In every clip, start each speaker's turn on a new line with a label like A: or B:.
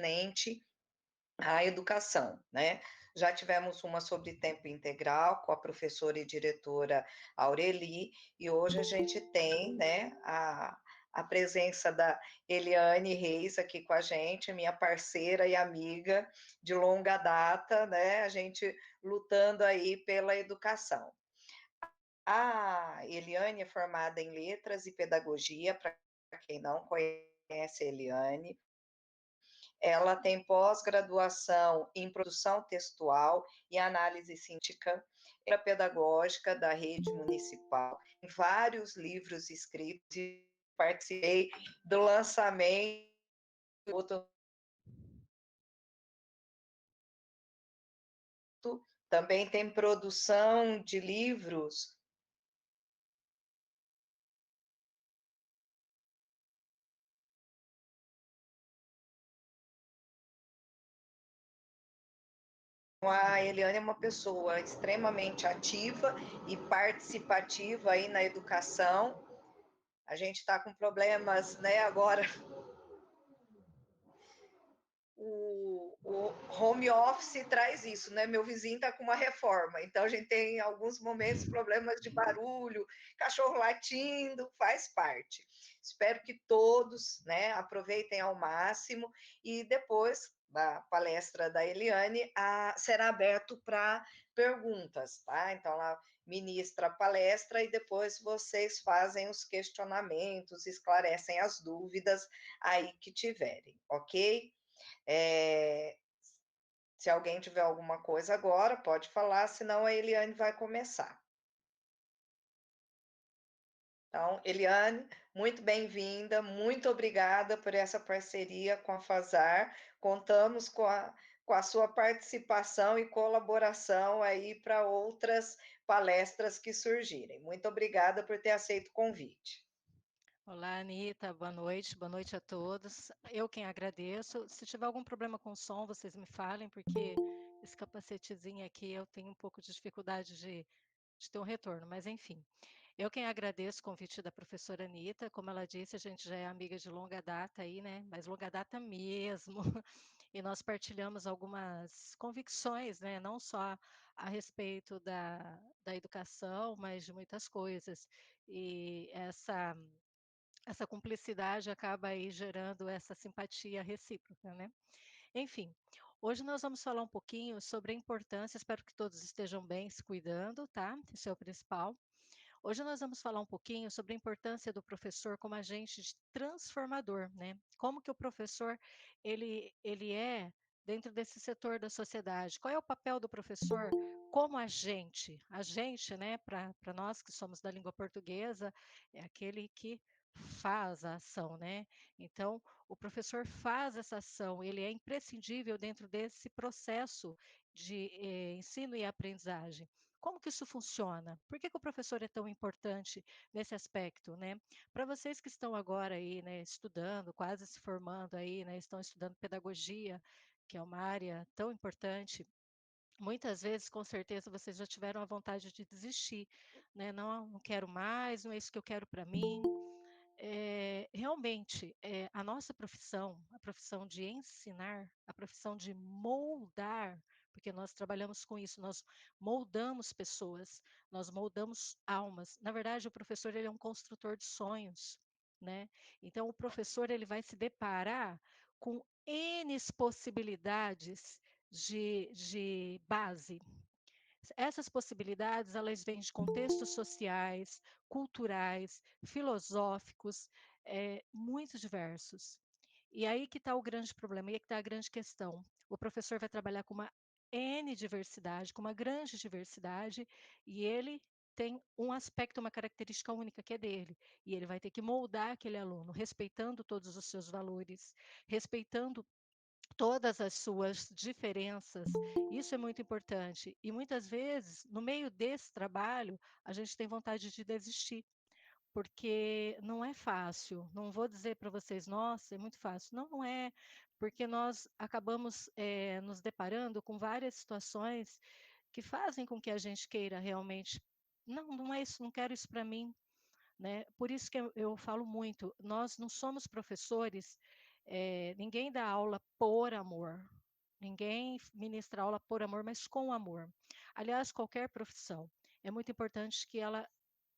A: referente à educação, né? Já tivemos uma sobre tempo integral com a professora e diretora Aureli, e hoje a gente tem, né, a presença da Eliane Reis aqui com a gente, minha parceira e amiga de longa data, né? A gente lutando aí pela educação. A Eliane é formada em Letras e Pedagogia, para quem não conhece a Eliane. Ela tem pós-graduação em produção textual e análise científica pedagógica da rede municipal, em vários livros escritos, e participei do lançamento também tem produção de livros. A Eliane é uma pessoa extremamente ativa e participativa aí na educação. A gente está com problemas, né, agora o home office traz isso, né? Meu vizinho está com uma reforma, então a gente tem em alguns momentos problemas de barulho, cachorro latindo, faz parte. Espero que todos, né, aproveitem ao máximo e depois da palestra da Eliane será aberto para perguntas, tá? Então ela ministra a palestra e depois vocês fazem os questionamentos, esclarecem as dúvidas aí que tiverem, ok? É, se alguém tiver alguma coisa agora, pode falar, senão a Eliane vai começar. Então, Eliane, muito bem-vinda, muito obrigada por essa parceria com a FASAR. Contamos com a sua participação e colaboração aí para outras palestras que surgirem. Muito obrigada por ter aceito o convite.
B: Olá, Anitta, boa noite a todos. Eu quem agradeço. Se tiver algum problema com o som, vocês me falem, porque esse capacetezinho aqui eu tenho um pouco de dificuldade de ter um retorno, mas enfim. Eu quem agradeço o convite da professora Anitta, como ela disse, a gente já é amiga de longa data aí, né? Mas longa data mesmo. E nós partilhamos algumas convicções, né? Não só a respeito da educação, mas de muitas coisas. E essa cumplicidade acaba aí gerando essa simpatia recíproca, né? Enfim, hoje nós vamos falar um pouquinho sobre a importância, espero que todos estejam bem, se cuidando, tá? Esse é o principal. Hoje nós vamos falar um pouquinho sobre a importância do professor como agente transformador, né? Como que o professor ele é dentro desse setor da sociedade? Qual é o papel do professor como agente? Agente, né? Para nós que somos da língua portuguesa, é aquele que faz a ação, né? Então, o professor faz essa ação, ele é imprescindível dentro desse processo de ensino e aprendizagem. Como que isso funciona? Por que o professor é tão importante nesse aspecto, né? Para vocês que estão agora aí, né, estudando, quase se formando aí, né, estão estudando pedagogia, que é uma área tão importante, muitas vezes, com certeza, vocês já tiveram a vontade de desistir, né? Não, não quero mais, não é isso que eu quero para mim. Realmente, a nossa profissão, a profissão de ensinar, a profissão de moldar, porque nós trabalhamos com isso, nós moldamos pessoas, nós moldamos almas. Na verdade, o professor ele é um construtor de sonhos, né? Então, o professor ele vai se deparar com N possibilidades de base. Essas possibilidades, elas vêm de contextos sociais, culturais, filosóficos, muito diversos. E aí que está o grande problema, e aí que está a grande questão. O professor vai trabalhar com uma N diversidade, com uma grande diversidade, e ele tem um aspecto, uma característica única que é dele. E ele vai ter que moldar aquele aluno, respeitando todos os seus valores, respeitando todas as suas diferenças. Isso é muito importante. E muitas vezes, no meio desse trabalho, a gente tem vontade de desistir, porque não é fácil. Não vou dizer para vocês, nossa, é muito fácil. Não, não é, porque nós acabamos nos deparando com várias situações que fazem com que a gente queira realmente. Não, não é isso, não quero isso para mim. Né? Por isso que eu falo muito, nós não somos professores ninguém dá aula por amor, ninguém ministra aula por amor, mas com amor. Aliás, qualquer profissão, é muito importante que ela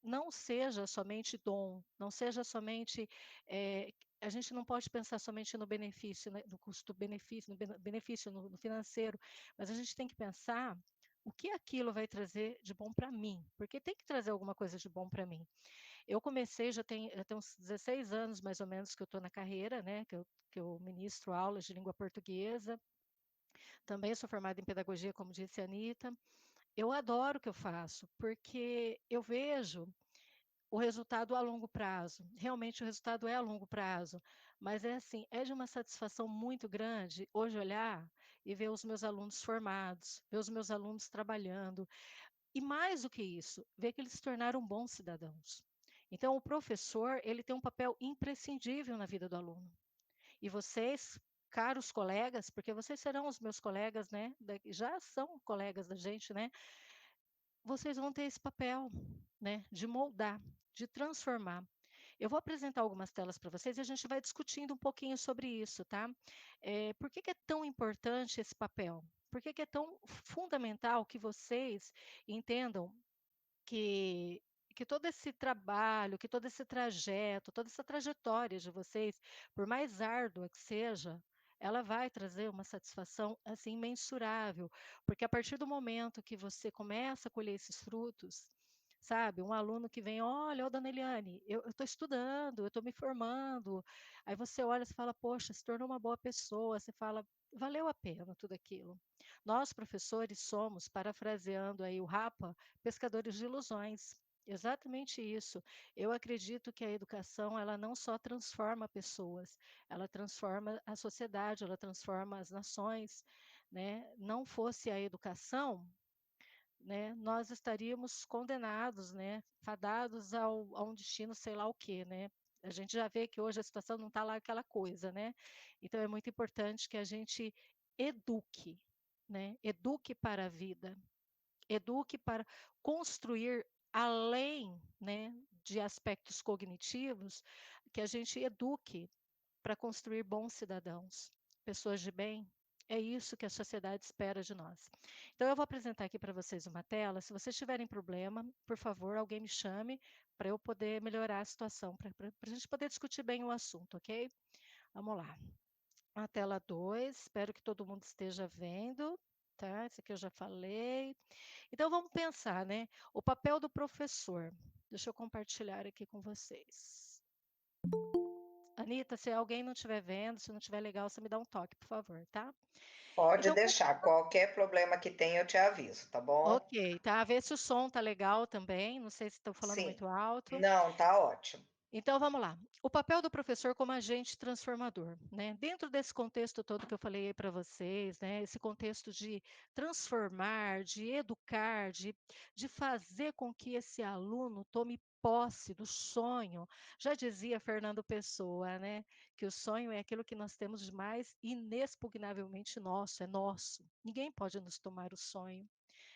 B: não seja somente dom, não seja somente, a gente não pode pensar somente no benefício, né, no custo-benefício, no benefício no financeiro, mas a gente tem que pensar o que aquilo vai trazer de bom para mim, porque tem que trazer alguma coisa de bom para mim. Eu comecei, já tem uns 16 anos mais ou menos que eu estou na carreira, né, que eu ministro aulas de língua portuguesa, também sou formada em pedagogia, como disse a Anitta. Eu adoro o que eu faço, porque eu vejo o resultado a longo prazo. Realmente o resultado é a longo prazo, mas é assim, é de uma satisfação muito grande hoje olhar e ver os meus alunos formados, ver os meus alunos trabalhando, e mais do que isso, ver que eles se tornaram bons cidadãos. Então o professor, ele tem um papel imprescindível na vida do aluno. E vocês, caros colegas, porque vocês serão os meus colegas, né, já são colegas da gente, né, vocês vão ter esse papel, né, de moldar, de transformar. Eu vou apresentar algumas telas para vocês e a gente vai discutindo um pouquinho sobre isso, tá? Por que que é tão importante esse papel? Por que que é tão fundamental que vocês entendam que que todo esse trabalho, que todo esse trajeto, toda essa trajetória de vocês, por mais árdua que seja, ela vai trazer uma satisfação, assim, imensurável, porque a partir do momento que você começa a colher esses frutos, sabe, um aluno que vem: "Olha, ô dona Eliane, eu estou estudando, eu estou me formando", aí você olha, e fala: "Poxa, se tornou uma boa pessoa", você fala: "Valeu a pena tudo aquilo". Nós professores somos, parafraseando aí o Rapa, pescadores de ilusões. Exatamente isso. Eu acredito que a educação, ela não só transforma pessoas, ela transforma a sociedade, ela transforma as nações, né? Não fosse a educação, né, nós estaríamos condenados, né, fadados a um destino sei lá o quê, né? A gente já vê que hoje a situação não está lá aquela coisa, né? Então é muito importante que a gente eduque, né? Eduque para a vida, eduque para construir além, né, de aspectos cognitivos, que a gente eduque para construir bons cidadãos, pessoas de bem. É isso que a sociedade espera de nós. Então, eu vou apresentar aqui para vocês uma tela. Se vocês tiverem problema, por favor, alguém me chame para eu poder melhorar a situação, para a gente poder discutir bem o assunto, ok? Vamos lá. A tela 2, espero que todo mundo esteja vendo. Tá, isso aqui eu já falei. Então vamos pensar, né? O papel do professor. Deixa eu compartilhar aqui com vocês. Anitta, se alguém não estiver vendo, se não estiver legal, você me dá um toque, por favor, tá?
A: Pode
B: Então,
A: deixar, qualquer problema que tenha eu te aviso, tá bom?
B: ok, tá? Vê se o som tá legal também. Não sei se estou falando
A: Sim.
B: muito alto.
A: Não, tá ótimo.
B: Então vamos lá. O papel do professor como agente transformador, né? Dentro desse contexto todo que eu falei para vocês, né? Esse contexto de transformar, de educar, de fazer com que esse aluno tome posse do sonho. Já dizia Fernando Pessoa, né? Que o sonho é aquilo que nós temos de mais inexpugnavelmente nosso, é nosso. Ninguém pode nos tomar o sonho.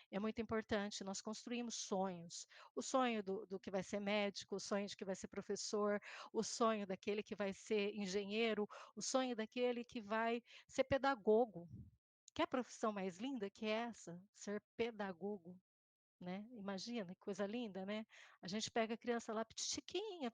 B: É muito importante, nós construímos sonhos. O sonho do que vai ser médico, o sonho de que vai ser professor, o sonho daquele que vai ser engenheiro, o sonho daquele que vai ser pedagogo. Quer profissão mais linda que essa? Ser pedagogo. Né? Imagina, que coisa linda, né? A gente pega a criança lá, pitiquinha,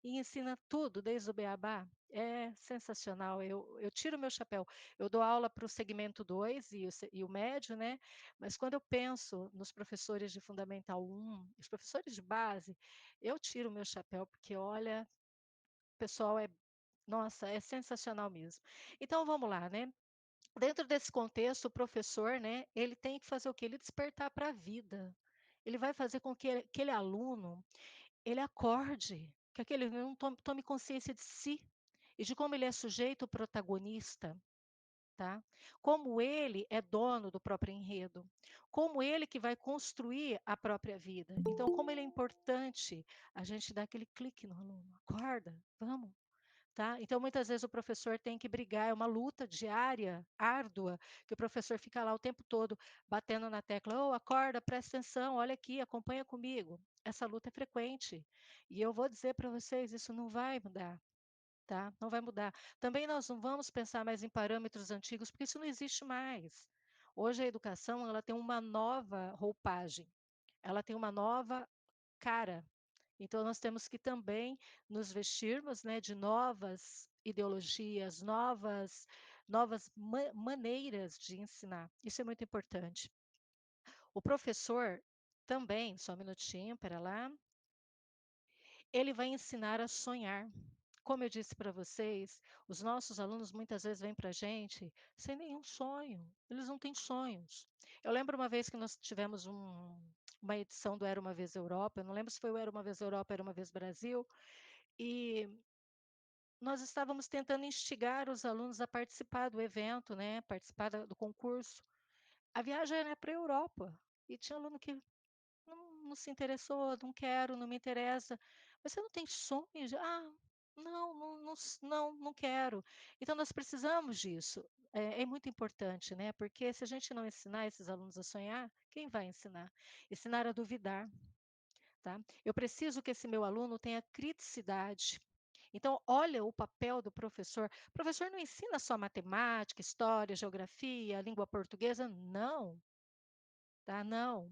B: e ensina tudo, desde o beabá. É sensacional, eu tiro meu chapéu. Eu dou aula para o segmento 2 e o médio, né? Mas quando eu penso nos professores de Fundamental 1, os professores de base, eu tiro o meu chapéu, porque olha, o pessoal nossa, é sensacional mesmo. Então vamos lá, né? Dentro desse contexto, o professor, né, ele tem que fazer o quê? Ele despertar para a vida. Ele vai fazer com que aquele aluno, ele acorde, que aquele aluno tome consciência de si e de como ele é sujeito protagonista, tá? Como ele é dono do próprio enredo, como ele que vai construir a própria vida. Então, como ele é importante a gente dar aquele clique no aluno. Acorda, vamos. Tá? Então, muitas vezes o professor tem que brigar, é uma luta diária, árdua, que o professor fica lá o tempo todo batendo na tecla: "Oh, acorda, presta atenção, olha aqui, acompanha comigo". Essa luta é frequente. E eu vou dizer para vocês, isso não vai mudar, tá? Não vai mudar. Também nós não vamos pensar mais em parâmetros antigos, porque isso não existe mais. Hoje a educação, ela tem uma nova roupagem, ela tem uma nova cara. Então nós temos que também nos vestirmos, né, de novas ideologias, novas maneiras de ensinar. Isso é muito importante. O professor também, só um minutinho, espera lá, ele vai ensinar a sonhar. Como eu disse para vocês, os nossos alunos muitas vezes vêm para a gente sem nenhum sonho, eles não têm sonhos. Eu lembro uma vez que nós tivemos uma edição do Era Uma Vez Europa, eu não lembro se foi o Era Uma Vez Europa, Era Uma Vez Brasil, e nós estávamos tentando instigar os alunos a participar do evento, né, participar do concurso. A viagem era para a Europa, e tinha aluno que não se interessou, não quero, não me interessa. Você não tem sonhos? Ah, não quero. Então nós precisamos disso. É muito importante, né? Porque se a gente não ensinar esses alunos a sonhar, quem vai ensinar? Ensinar a duvidar, tá? Eu preciso que esse meu aluno tenha criticidade. Então, olha o papel do professor. O professor não ensina só matemática, história, geografia, língua portuguesa, não, tá? Não.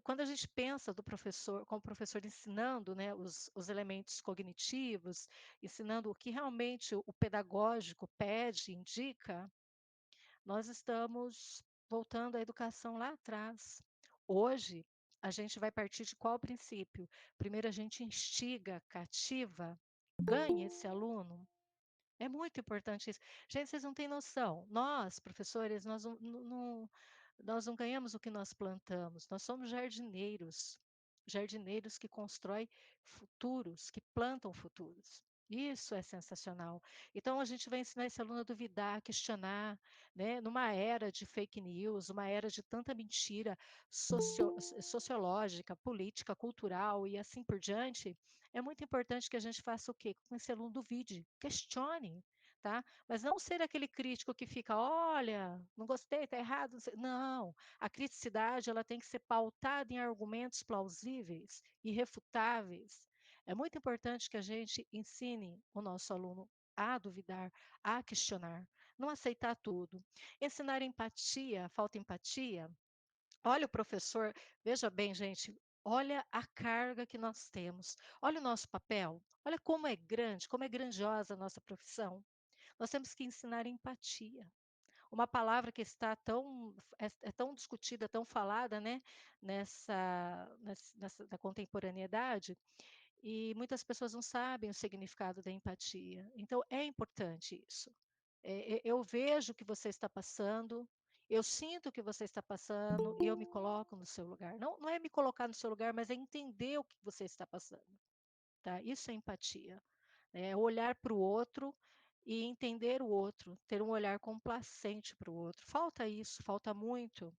B: Quando a gente pensa do professor, como professor ensinando, né, os elementos cognitivos, ensinando o que realmente o pedagógico pede, indica, nós estamos voltando à educação lá atrás. Hoje, a gente vai partir de qual princípio? Primeiro a gente instiga, cativa, ganha esse aluno. É muito importante isso. Gente, vocês não têm noção. Nós, professores, nós não ganhamos o que nós plantamos. Nós somos jardineiros, jardineiros que constroem futuros, que plantam futuros. Isso é sensacional. Então, a gente vai ensinar esse aluno a duvidar, a questionar, né? Numa era de fake news, uma era de tanta mentira sociológica, política, cultural e assim por diante, é muito importante que a gente faça o quê? Com esse aluno duvide, questione, tá? Mas não ser aquele crítico que fica, olha, não gostei, está errado. Não, a criticidade ela tem que ser pautada em argumentos plausíveis, irrefutáveis. É muito importante que a gente ensine o nosso aluno a duvidar, a questionar, não aceitar tudo. Ensinar empatia, falta empatia. Olha o professor, veja bem, gente, olha a carga que nós temos, olha o nosso papel, olha como é grande, como é grandiosa a nossa profissão. Nós temos que ensinar empatia. Uma palavra que está é tão discutida, tão falada, né, nessa da contemporaneidade, e muitas pessoas não sabem o significado da empatia. Então é importante isso. Eu vejo o que você está passando, eu sinto o que você está passando e eu me coloco no seu lugar. Não é me colocar no seu lugar, mas é entender o que você está passando, tá? Isso é empatia, né? É olhar para o outro e entender o outro, ter um olhar complacente para o outro. Falta isso, falta muito.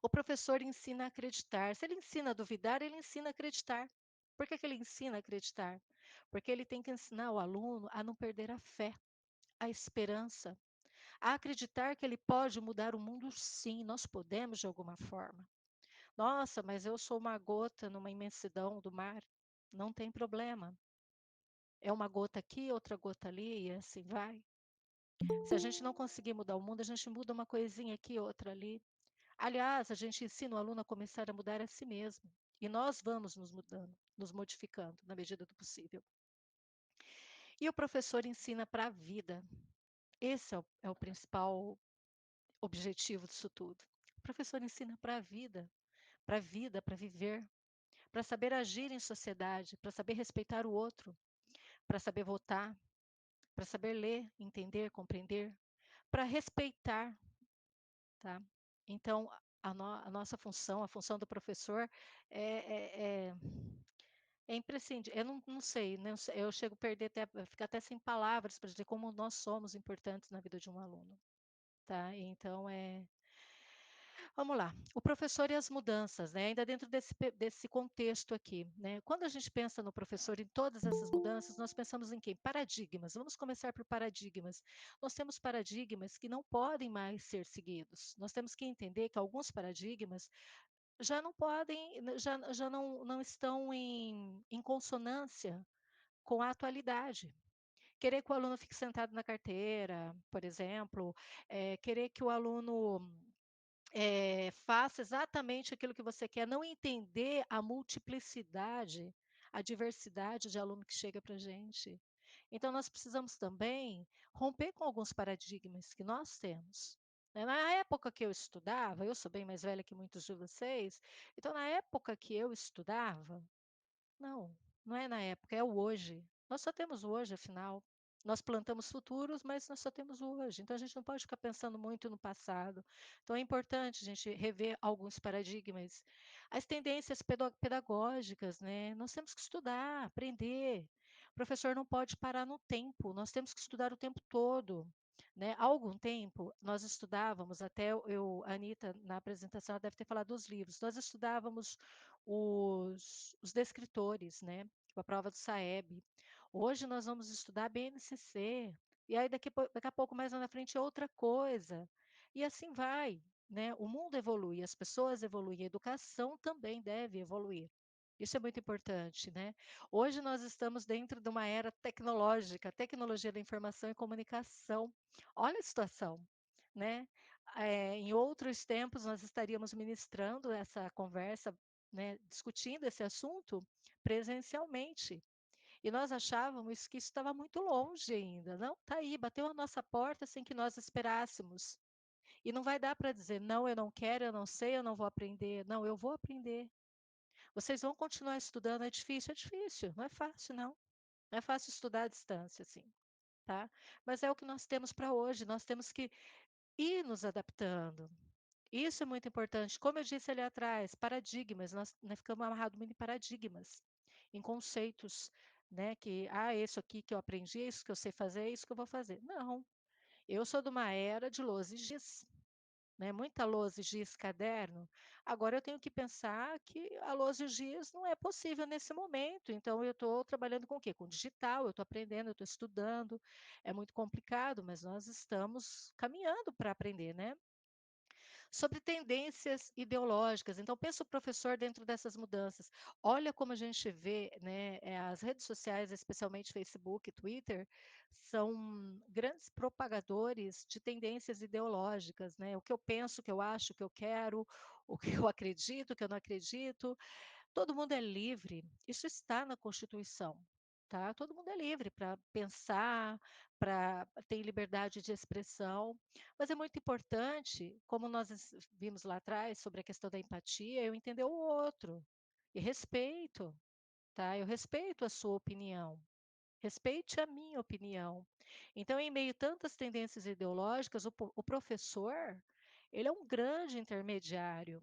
B: O professor ensina a acreditar. Se ele ensina a duvidar, ele ensina a acreditar. Por que que ele ensina a acreditar? Porque ele tem que ensinar o aluno a não perder a fé, a esperança, a acreditar que ele pode mudar o mundo, sim, nós podemos de alguma forma. Nossa, mas eu sou uma gota numa imensidão do mar. Não tem problema. É uma gota aqui, outra gota ali, e assim vai. Se a gente não conseguir mudar o mundo, a gente muda uma coisinha aqui, outra ali. Aliás, a gente ensina o aluno a começar a mudar a si mesmo. E nós vamos nos mudando, nos modificando na medida do possível. E o professor ensina para a vida. Esse é o principal objetivo disso tudo. O professor ensina para a vida, para a vida, para viver, para saber agir em sociedade, para saber respeitar o outro, para saber votar, para saber ler, entender, compreender, para respeitar, tá? Então, a nossa função, a função do professor é imprescindível. Eu não sei, né? Eu chego a perder até, ficar até sem palavras para dizer como nós somos importantes na vida de um aluno, tá? Então, vamos lá, o professor e as mudanças, né? Ainda dentro desse contexto aqui, né? Quando a gente pensa no professor em todas essas mudanças, nós pensamos em quê? Paradigmas. Vamos começar por paradigmas. Nós temos paradigmas que não podem mais ser seguidos. Nós temos que entender que alguns paradigmas já não podem, já não estão em consonância com a atualidade. Querer que o aluno fique sentado na carteira, por exemplo, querer que o aluno faça exatamente aquilo que você quer, não entender a multiplicidade, a diversidade de aluno que chega para a gente. Então, nós precisamos também romper com alguns paradigmas que nós temos. Né? Na época que eu estudava, eu sou bem mais velha que muitos de vocês, então, na época que eu estudava, não, não é na época, é o hoje. Nós só temos o hoje, afinal. Nós plantamos futuros, mas nós só temos o hoje. Então a gente não pode ficar pensando muito no passado. Então é importante a gente rever alguns paradigmas. As tendências pedagógicas, né? Nós temos que estudar, aprender. O professor não pode parar no tempo, nós temos que estudar o tempo todo. Né? Há algum tempo, nós estudávamos, até a Anitta, na apresentação, ela deve ter falado dos livros, nós estudávamos os descritores, né? Tipo a prova do SAEB. Hoje nós vamos estudar BNCC, e aí daqui a pouco mais lá na frente é outra coisa. E assim vai, né? O mundo evolui, as pessoas evoluem, a educação também deve evoluir. Isso é muito importante, né? Hoje nós estamos dentro de uma era tecnológica, tecnologia da informação e comunicação. Olha a situação, né? Em outros tempos nós estaríamos ministrando essa conversa, né, discutindo esse assunto presencialmente. E nós achávamos que isso estava muito longe ainda. Não, está aí, bateu a nossa porta sem que nós esperássemos. E não vai dar para dizer, não, eu não quero, eu não sei, eu não vou aprender. Não, eu vou aprender. Vocês vão continuar estudando, é difícil, não é fácil, não. Não é fácil estudar à distância, assim, tá? Mas é o que nós temos para hoje, nós temos que ir nos adaptando. Isso é muito importante. Como eu disse ali atrás, paradigmas, nós ficamos amarrados muito em paradigmas, em conceitos, né? Que, isso aqui que eu aprendi, isso que eu sei fazer, é isso que eu vou fazer. Não, eu sou de uma era de lousa e giz, né? Muita lousa e giz, caderno. Agora eu tenho que pensar que a lousa e giz não é possível nesse momento. Então eu estou trabalhando com o quê? Com digital, eu estou aprendendo, eu estou estudando. É muito complicado, mas nós estamos caminhando para aprender, né? Sobre tendências ideológicas. Então, pensa o professor dentro dessas mudanças. Olha como a gente vê, né, as redes sociais, especialmente Facebook e Twitter, são grandes propagadores de tendências ideológicas, né? O que eu penso, o que eu acho, o que eu quero, o que eu acredito, o que eu não acredito. Todo mundo é livre, isso está na Constituição, tá? Todo mundo é livre para pensar, para ter liberdade de expressão, mas é muito importante, como nós vimos lá atrás sobre a questão da empatia, eu entender o outro e respeito, tá? Eu respeito a sua opinião. Respeite a minha opinião. Então, em meio a tantas tendências ideológicas, o professor, ele é um grande intermediário,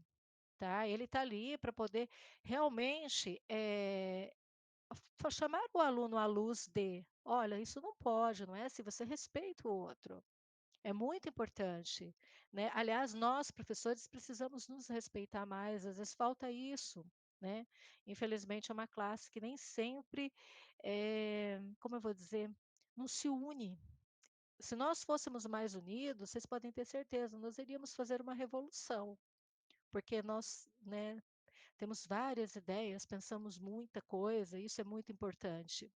B: tá? Ele está ali para poder realmente chamar o aluno à luz de, olha, isso não pode, não é? Se você respeita o outro, é muito importante, né? Aliás, nós professores precisamos nos respeitar mais. Às vezes falta isso, né? Infelizmente é uma classe que nem sempre, como eu vou dizer, não se une. Se nós fôssemos mais unidos, vocês podem ter certeza, nós iríamos fazer uma revolução, porque nós, né, temos várias ideias, pensamos muita coisa, isso é muito importante.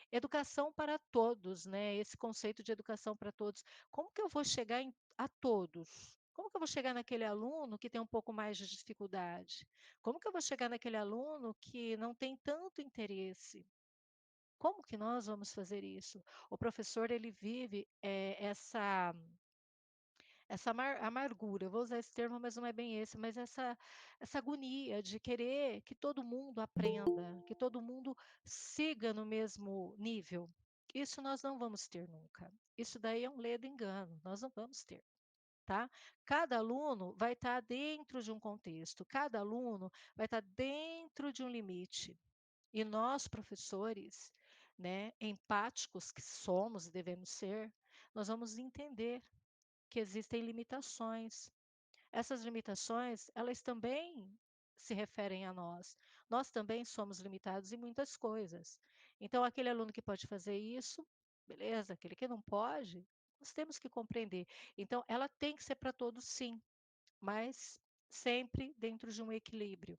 B: Educação para todos, né? Esse conceito de educação para todos. Como que eu vou chegar a todos? Como que eu vou chegar naquele aluno que tem um pouco mais de dificuldade? Como que eu vou chegar naquele aluno que não tem tanto interesse? Como que nós vamos fazer isso? O professor ele vive essa amargura, eu vou usar esse termo, mas não é bem esse, mas essa agonia de querer que todo mundo aprenda, que todo mundo siga no mesmo nível. Isso nós não vamos ter nunca. Isso daí é um ledo engano, nós não vamos ter. Tá? Cada aluno vai estar dentro de um contexto, cada aluno vai estar dentro de um limite. E nós, professores, né, empáticos que somos e devemos ser, nós vamos entender que existem limitações. Essas limitações, elas também se referem a nós. Nós também somos limitados em muitas coisas. Então, aquele aluno que pode fazer isso, beleza, aquele que não pode, nós temos que compreender. Então, ela tem que ser para todos, sim, mas sempre dentro de um equilíbrio.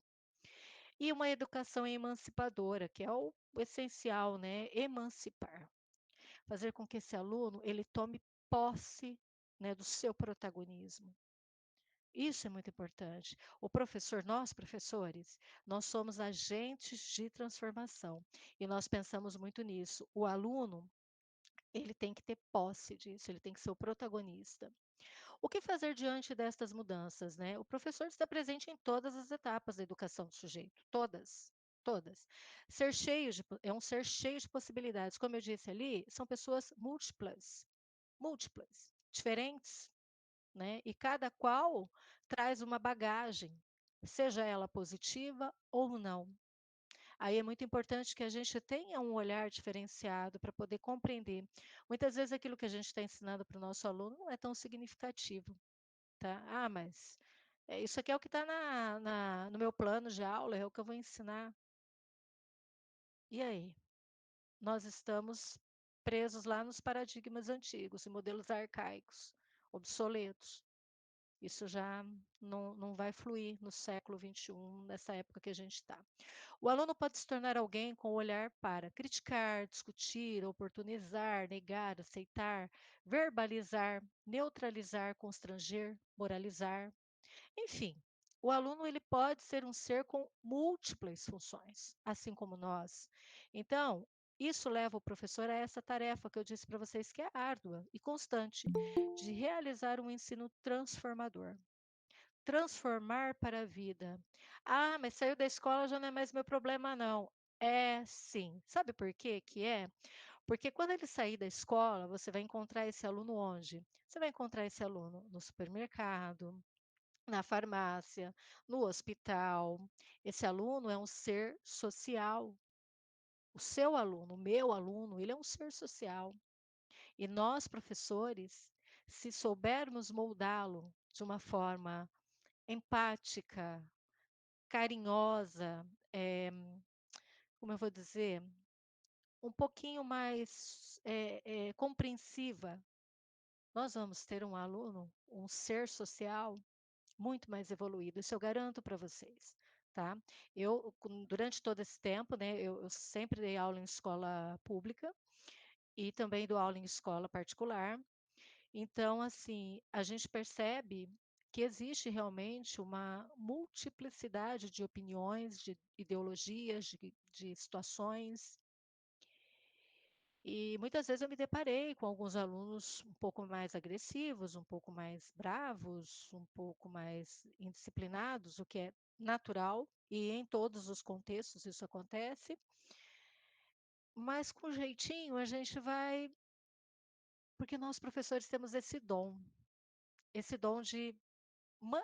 B: E uma educação emancipadora, que é o essencial, né, emancipar. Fazer com que esse aluno, ele tome posse, né, do seu protagonismo. Isso é muito importante. O professor, nós professores, nós somos agentes de transformação e nós pensamos muito nisso. O aluno, ele tem que ter posse disso, ele tem que ser o protagonista. O que fazer diante destas mudanças, né? O professor está presente em todas as etapas da educação do sujeito, todas, todas. É um ser cheio de possibilidades. Como eu disse ali, são pessoas múltiplas, múltiplas, diferentes, né? E cada qual traz uma bagagem, seja ela positiva ou não. Aí é muito importante que a gente tenha um olhar diferenciado para poder compreender. Muitas vezes aquilo que a gente está ensinando para o nosso aluno não é tão significativo, tá? Ah, mas isso aqui é o que está no meu plano de aula, é o que eu vou ensinar. E aí? Nós estamos presos lá nos paradigmas antigos e modelos arcaicos, obsoletos. Isso já não vai fluir no século XXI, nessa época que a gente está. O aluno pode se tornar alguém com olhar para criticar, discutir, oportunizar, negar, aceitar, verbalizar, neutralizar, constranger, moralizar. Enfim, o aluno ele pode ser um ser com múltiplas funções, assim como nós. Então, isso leva o professor a essa tarefa que eu disse para vocês que é árdua e constante, de realizar um ensino transformador. Transformar para a vida. Ah, mas saiu da escola já não é mais meu problema, não. É sim. Sabe por quê que é? Porque quando ele sair da escola, você vai encontrar esse aluno onde? Você vai encontrar esse aluno no supermercado, na farmácia, no hospital. Esse aluno é um ser social. O seu aluno, o meu aluno, ele é um ser social. E nós, professores, se soubermos moldá-lo de uma forma empática, carinhosa, como eu vou dizer, um pouquinho mais compreensiva, nós vamos ter um aluno, um ser social muito mais evoluído, isso eu garanto para vocês, tá? Durante todo esse tempo, né, eu sempre dei aula em escola pública e também dou aula em escola particular. Então, assim, a gente percebe que existe realmente uma multiplicidade de opiniões, de ideologias, de situações. E muitas vezes eu me deparei com alguns alunos um pouco mais agressivos, um pouco mais bravos, um pouco mais indisciplinados, o que é natural, e em todos os contextos isso acontece. Mas com jeitinho a gente vai, porque nós professores temos esse dom de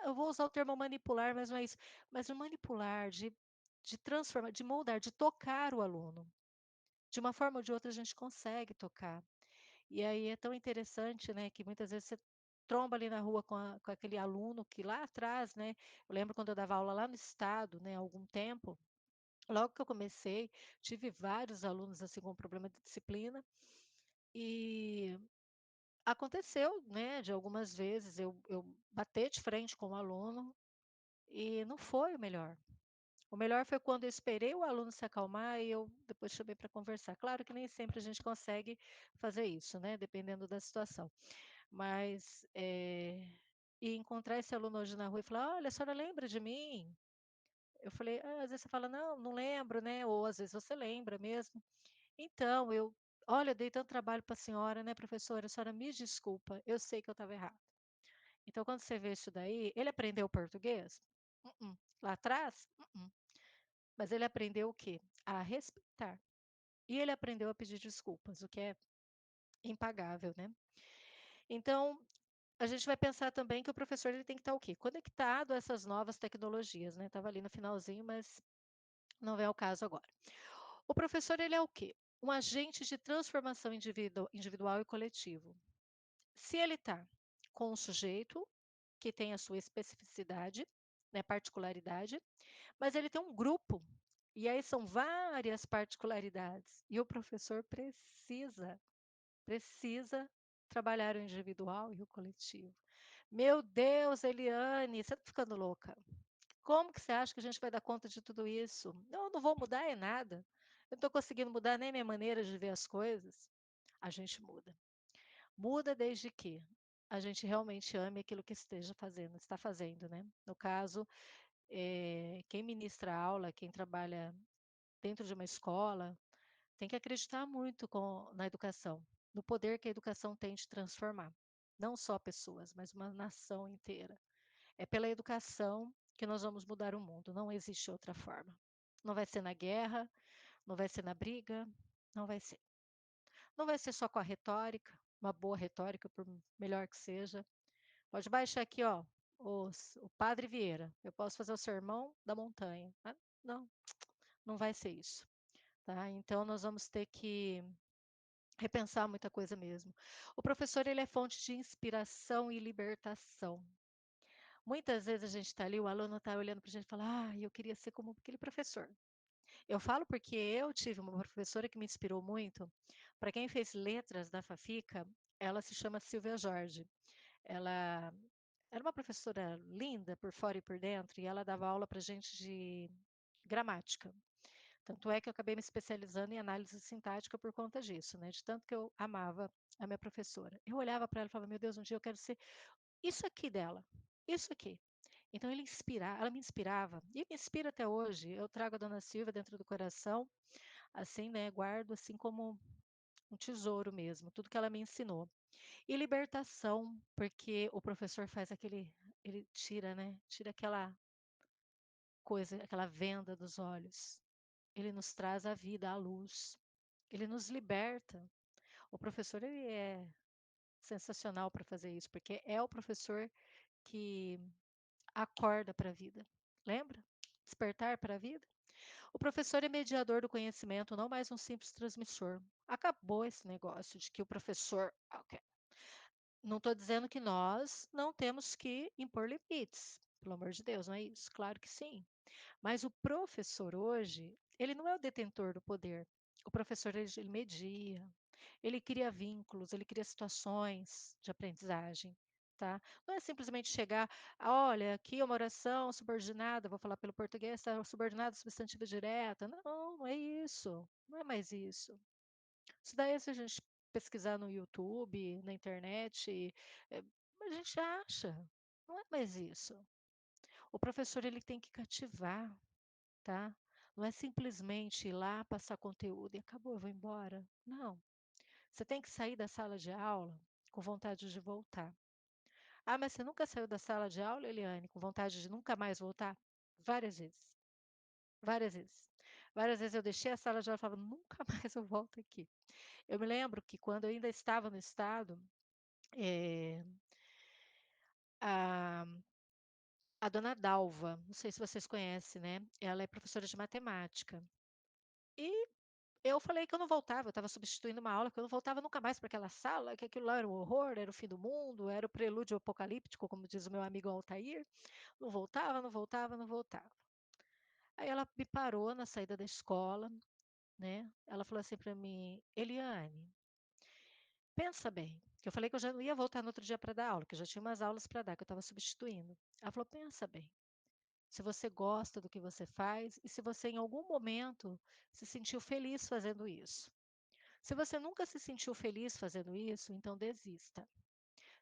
B: eu vou usar o termo manipular, mas não é isso, mas de manipular, de transformar, de moldar, de tocar o aluno. De uma forma ou de outra a gente consegue tocar. E aí é tão interessante, né, que muitas vezes você tromba ali na rua com aquele aluno que lá atrás, né, eu lembro quando eu dava aula lá no estado, né, há algum tempo, logo que eu comecei, tive vários alunos assim com problema de disciplina, e aconteceu, né, de algumas vezes eu bater de frente com o aluno e não foi o melhor. O melhor foi quando eu esperei o aluno se acalmar e eu depois chamei para conversar. Claro que nem sempre a gente consegue fazer isso, né, dependendo da situação. Mas, e encontrar esse aluno hoje na rua e falar: "Olha, a senhora lembra de mim?" Eu falei: "Ah", às vezes você fala: "Não, não lembro", né, ou às vezes você lembra mesmo. "Então, olha, eu dei tanto trabalho para a senhora, né, professora, a senhora me desculpa, eu sei que eu estava errada". Então quando você vê isso daí, ele aprendeu português? Lá atrás? Mas ele aprendeu o quê? A respeitar. E ele aprendeu a pedir desculpas, o que é impagável, né. Então, a gente vai pensar também que o professor ele tem que estar o quê? Conectado a essas novas tecnologias, né, estava ali no finalzinho, mas não vem ao caso agora. O professor ele é o quê? Um agente de transformação individual e coletivo. Se ele está com um sujeito que tem a sua especificidade, né, particularidade, mas ele tem um grupo, e aí são várias particularidades, e o professor precisa trabalhar o individual e o coletivo. Meu Deus, Eliane, você está ficando louca. Como que você acha que a gente vai dar conta de tudo isso? Eu não vou mudar é nada. Eu não estou conseguindo mudar nem minha maneira de ver as coisas. A gente muda. Muda desde que a gente realmente ame aquilo que esteja fazendo, está fazendo, né? No caso, quem ministra aula, quem trabalha dentro de uma escola, tem que acreditar muito na educação, no poder que a educação tem de transformar, não só pessoas, mas uma nação inteira. É pela educação que nós vamos mudar o mundo, não existe outra forma. Não vai ser na guerra, não vai ser na briga, não vai ser. Não vai ser só com a retórica, uma boa retórica, por melhor que seja. Pode baixar aqui, ó, o Padre Vieira. Eu posso fazer o sermão da montanha. Ah, não, não vai ser isso, tá? Então nós vamos ter que repensar muita coisa mesmo. O professor, ele é fonte de inspiração e libertação. Muitas vezes a gente está ali, o aluno está olhando para a gente e fala: ah, eu queria ser como aquele professor. Eu falo porque eu tive uma professora que me inspirou muito. Para quem fez letras da Fafica, ela se chama Silvia Jorge. Ela era uma professora linda por fora e por dentro, e ela dava aula para gente de gramática. Tanto é que eu acabei me especializando em análise sintática por conta disso, né? De tanto que eu amava a minha professora. Eu olhava para ela e falava: meu Deus, um dia eu quero ser isso aqui dela, isso aqui. Então ela me inspirava e me inspira até hoje. Eu trago a Dona Silvia dentro do coração, assim, né? Guardo assim como um tesouro mesmo, tudo que ela me ensinou. E libertação, porque o professor faz ele tira, né? Tira aquela coisa, aquela venda dos olhos. Ele nos traz a vida, a luz. Ele nos liberta. O professor, ele é sensacional para fazer isso, porque é o professor que acorda para a vida. Lembra? Despertar para a vida? O professor é mediador do conhecimento, não mais um simples transmissor. Acabou esse negócio de que o professor. Ok. Não estou dizendo que nós não temos que impor limites. Pelo amor de Deus, não é isso? Claro que sim. Mas o professor hoje, ele não é o detentor do poder. O professor, ele media, ele cria vínculos, ele cria situações de aprendizagem, tá? Não é simplesmente chegar, olha, aqui é uma oração subordinada, vou falar pelo português, tá? Subordinada substantiva direta. Não, não é isso. Não é mais isso. Isso daí, se a gente pesquisar no YouTube, na internet, eh, a gente acha. Não é mais isso. O professor, ele tem que cativar, tá? Não é simplesmente ir lá, passar conteúdo e acabou, eu vou embora. Não. Você tem que sair da sala de aula com vontade de voltar. Ah, mas você nunca saiu da sala de aula, Eliane, com vontade de nunca mais voltar? Várias vezes. Várias vezes. Várias vezes eu deixei a sala de aula e falava, nunca mais eu volto aqui. Eu me lembro que quando eu ainda estava no estado, eh, a, a dona Dalva, não sei se vocês conhecem, né? Ela é professora de matemática. E eu falei que eu não voltava, eu estava substituindo uma aula, que eu não voltava nunca mais para aquela sala, que aquilo lá era um horror, era o fim do mundo, era o prelúdio apocalíptico, como diz o meu amigo Altair. Não voltava, não voltava, não voltava. Aí ela me parou na saída da escola, né? Ela falou assim para mim, Eliane, pensa bem, que eu falei que eu já não ia voltar no outro dia para dar aula, que eu já tinha umas aulas para dar, que eu estava substituindo. Ela falou, pensa bem, se você gosta do que você faz e se você em algum momento se sentiu feliz fazendo isso. Se você nunca se sentiu feliz fazendo isso, então desista.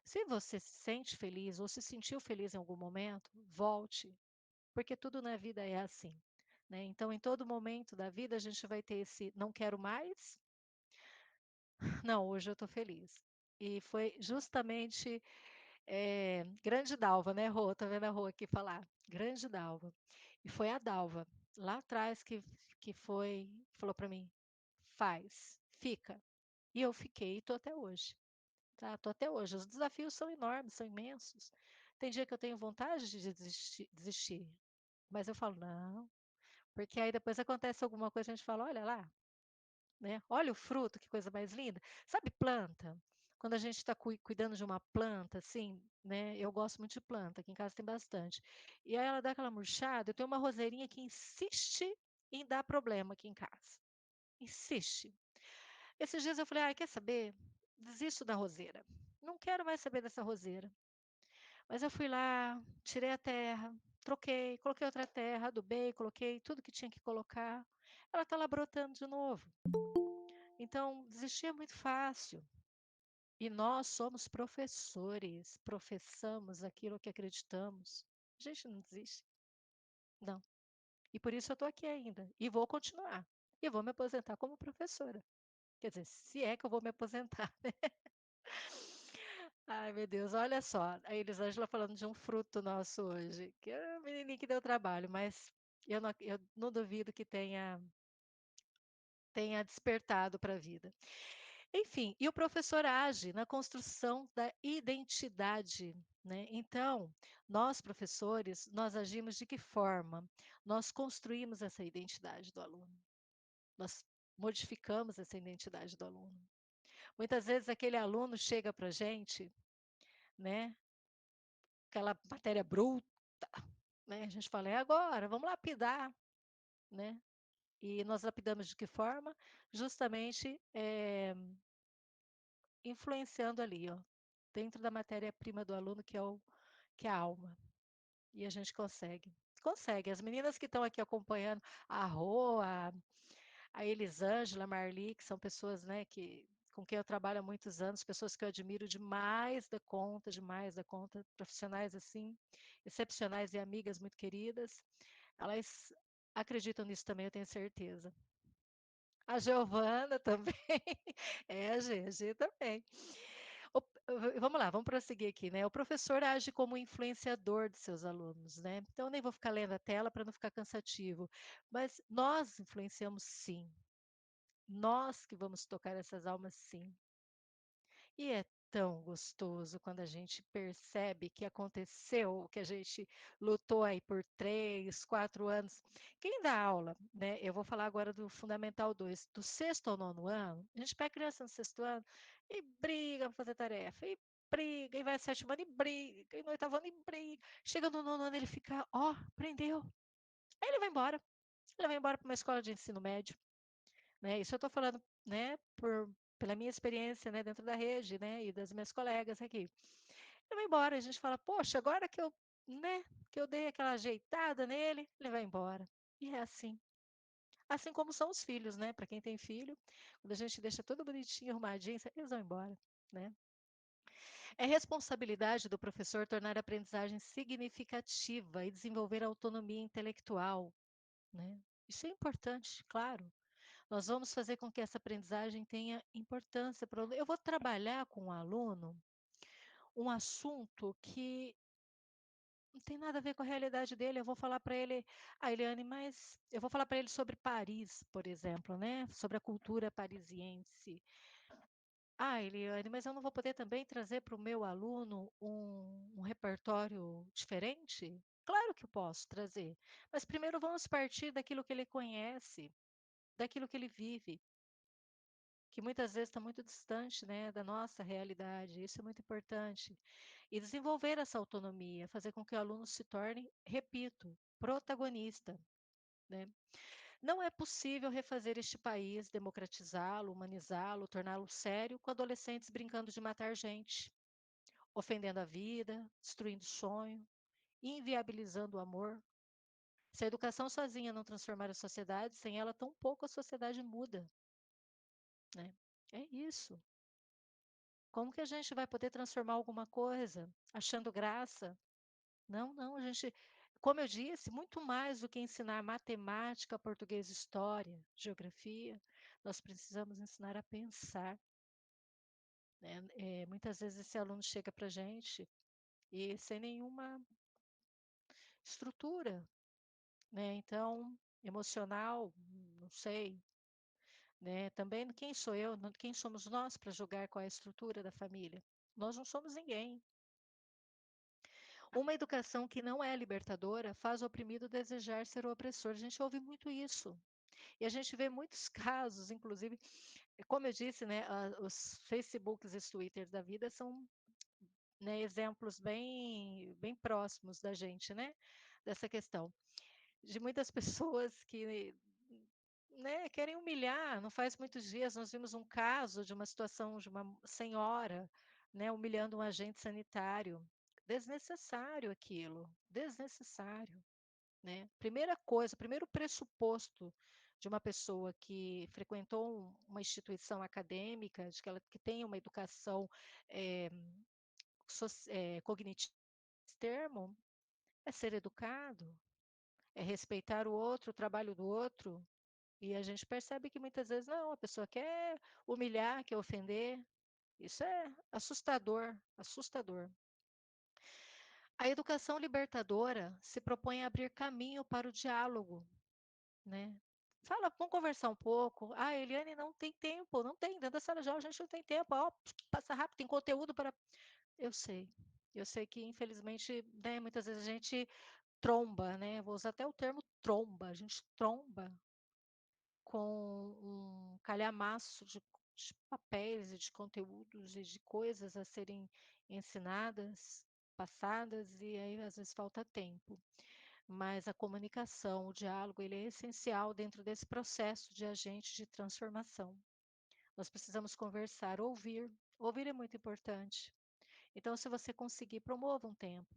B: Se você se sente feliz ou se sentiu feliz em algum momento, volte, porque tudo na vida é assim, né? Então, em todo momento da vida, a gente vai ter esse não quero mais, não, hoje eu estou feliz. E foi justamente Grande Dalva, né, Rô? Tá vendo a Rô aqui falar? Grande Dalva. E foi a Dalva, lá atrás, que foi, falou para mim: faz, fica. E eu fiquei e estou até hoje. Tá, tô até hoje. Os desafios são enormes, são imensos. Tem dia que eu tenho vontade de desistir, mas eu falo, não, porque aí depois acontece alguma coisa, a gente fala, olha lá, né? Olha o fruto, que coisa mais linda. Sabe planta? Quando a gente está cuidando de uma planta, assim, né? Eu gosto muito de planta, aqui em casa tem bastante. E aí ela dá aquela murchada, eu tenho uma roseirinha que insiste em dar problema aqui em casa. Insiste. Esses dias eu falei: "Ai, quer saber? Desisto da roseira. Não quero mais saber dessa roseira". Mas eu fui lá, tirei a terra, troquei, coloquei outra terra, adubei, coloquei tudo que tinha que colocar. Ela está lá brotando de novo. Então, desistir é muito fácil. E nós somos professores, professamos aquilo que acreditamos. A gente não desiste, não. E por isso eu estou aqui ainda. E vou continuar. E vou me aposentar como professora. Quer dizer, se é que eu vou me aposentar, né? Ai, meu Deus, olha só. A Elisângela falando de um fruto nosso hoje, que é o menininho que deu trabalho, mas eu não duvido que tenha despertado para a vida. Enfim, e o professor age na construção da identidade, né? Então, nós professores, nós agimos de que forma? Nós construímos essa identidade do aluno. Nós modificamos essa identidade do aluno. Muitas vezes aquele aluno chega para a gente, né? Aquela matéria bruta, né? A gente fala, é agora, vamos lapidar, né? E nós lapidamos de que forma? Justamente influenciando ali, ó, dentro da matéria-prima do aluno, que é a alma. E a gente consegue. Consegue. As meninas que estão aqui acompanhando, a Rô, a Elisângela, a Marli, que são pessoas, né, com quem eu trabalho há muitos anos, pessoas que eu admiro demais da conta, profissionais assim, excepcionais e amigas muito queridas. Elas acreditam nisso também, eu tenho certeza. A Giovana também. É, a G também. Vamos lá, vamos prosseguir aqui, né? O professor age como influenciador de seus alunos, né? Então, eu nem vou ficar lendo a tela para não ficar cansativo. Mas nós influenciamos sim. Nós que vamos tocar essas almas sim. E é tão gostoso quando a gente percebe que aconteceu, que a gente lutou aí por 3, 4 anos. Quem dá aula, né? Eu vou falar agora do Fundamental 2, do sexto ao nono ano, a gente pega criança no sexto ano e briga para fazer tarefa, e briga, e vai sétimo ano e briga, e no oitavo ano e briga. Chega no nono ano, ele fica, ó, aprendeu. Aí ele vai embora. Ele vai embora para uma escola de ensino médio, né? Isso eu estou falando, né, pela minha experiência, né, dentro da rede, né, e das minhas colegas aqui. Ele vai embora, a gente fala, poxa, agora que eu, né, que eu dei aquela ajeitada nele, ele vai embora. E é assim. Assim como são os filhos, né? Para quem tem filho, quando a gente deixa tudo bonitinho, arrumadinho, eles vão embora, né? É responsabilidade do professor tornar a aprendizagem significativa e desenvolver autonomia intelectual, né? Isso é importante, claro. Nós vamos fazer com que essa aprendizagem tenha importância para o aluno. Eu vou trabalhar com o aluno um assunto que não tem nada a ver com a realidade dele. Eu vou falar para ele, Eliane, mas eu vou falar para ele sobre Paris, por exemplo, né? Sobre a cultura parisiense. Eliane, mas eu não vou poder também trazer para o meu aluno um repertório diferente? Claro que eu posso trazer, mas primeiro vamos partir daquilo que ele conhece, daquilo que ele vive, que muitas vezes está muito distante, né, da nossa realidade. Isso é muito importante. E desenvolver essa autonomia, fazer com que o aluno se torne, repito, protagonista, né? Não é possível refazer este país, democratizá-lo, humanizá-lo, torná-lo sério com adolescentes brincando de matar gente, ofendendo a vida, destruindo o sonho, inviabilizando o amor. Se a educação sozinha não transformar a sociedade, sem ela, tão pouco a sociedade muda, né? É isso. Como que a gente vai poder transformar alguma coisa achando graça? Não, não, a gente, como eu disse, muito mais do que ensinar matemática, português, história, geografia, nós precisamos ensinar a pensar, né? Muitas vezes esse aluno chega para a gente e sem nenhuma estrutura, né? Então, emocional, não sei, né? Também quem sou eu, quem somos nós para julgar qual é a estrutura da família? Nós não somos ninguém. Uma educação que não é libertadora faz o oprimido desejar ser o opressor. A gente ouve muito isso. E a gente vê muitos casos, inclusive, como eu disse, né, os Facebooks e os Twitters da vida são, né, exemplos bem próximos da gente, né, dessa questão. De muitas pessoas que, né, querem humilhar. Não faz muitos dias nós vimos um caso de uma situação de uma senhora, né, humilhando um agente sanitário. desnecessário aquilo, desnecessário, né. Primeira coisa, primeiro pressuposto de uma pessoa que frequentou uma instituição acadêmica, de que tem uma educação, eh, cognitiva, termo, é ser educado, é respeitar o outro, o trabalho do outro, e a gente percebe que muitas vezes não, a pessoa quer humilhar, quer ofender, isso é assustador, assustador. A educação libertadora se propõe a abrir caminho para o diálogo, né. Fala: "Vamos conversar um pouco". "Ah, Eliane não tem tempo", não tem, dentro da sala de aula a gente não tem tempo, ó, passa rápido, tem conteúdo para eu sei, eu sei que infelizmente, né, muitas vezes a gente tromba, né, vou usar até o termo tromba, a gente tromba com um calhamaço de papéis e de conteúdos e de coisas a serem ensinadas, passadas, e aí às vezes falta tempo. Mas a comunicação, o diálogo, ele é essencial dentro desse processo de agente de transformação. Nós precisamos conversar, ouvir. Ouvir é muito importante. Então, se você conseguir, promova um tempo.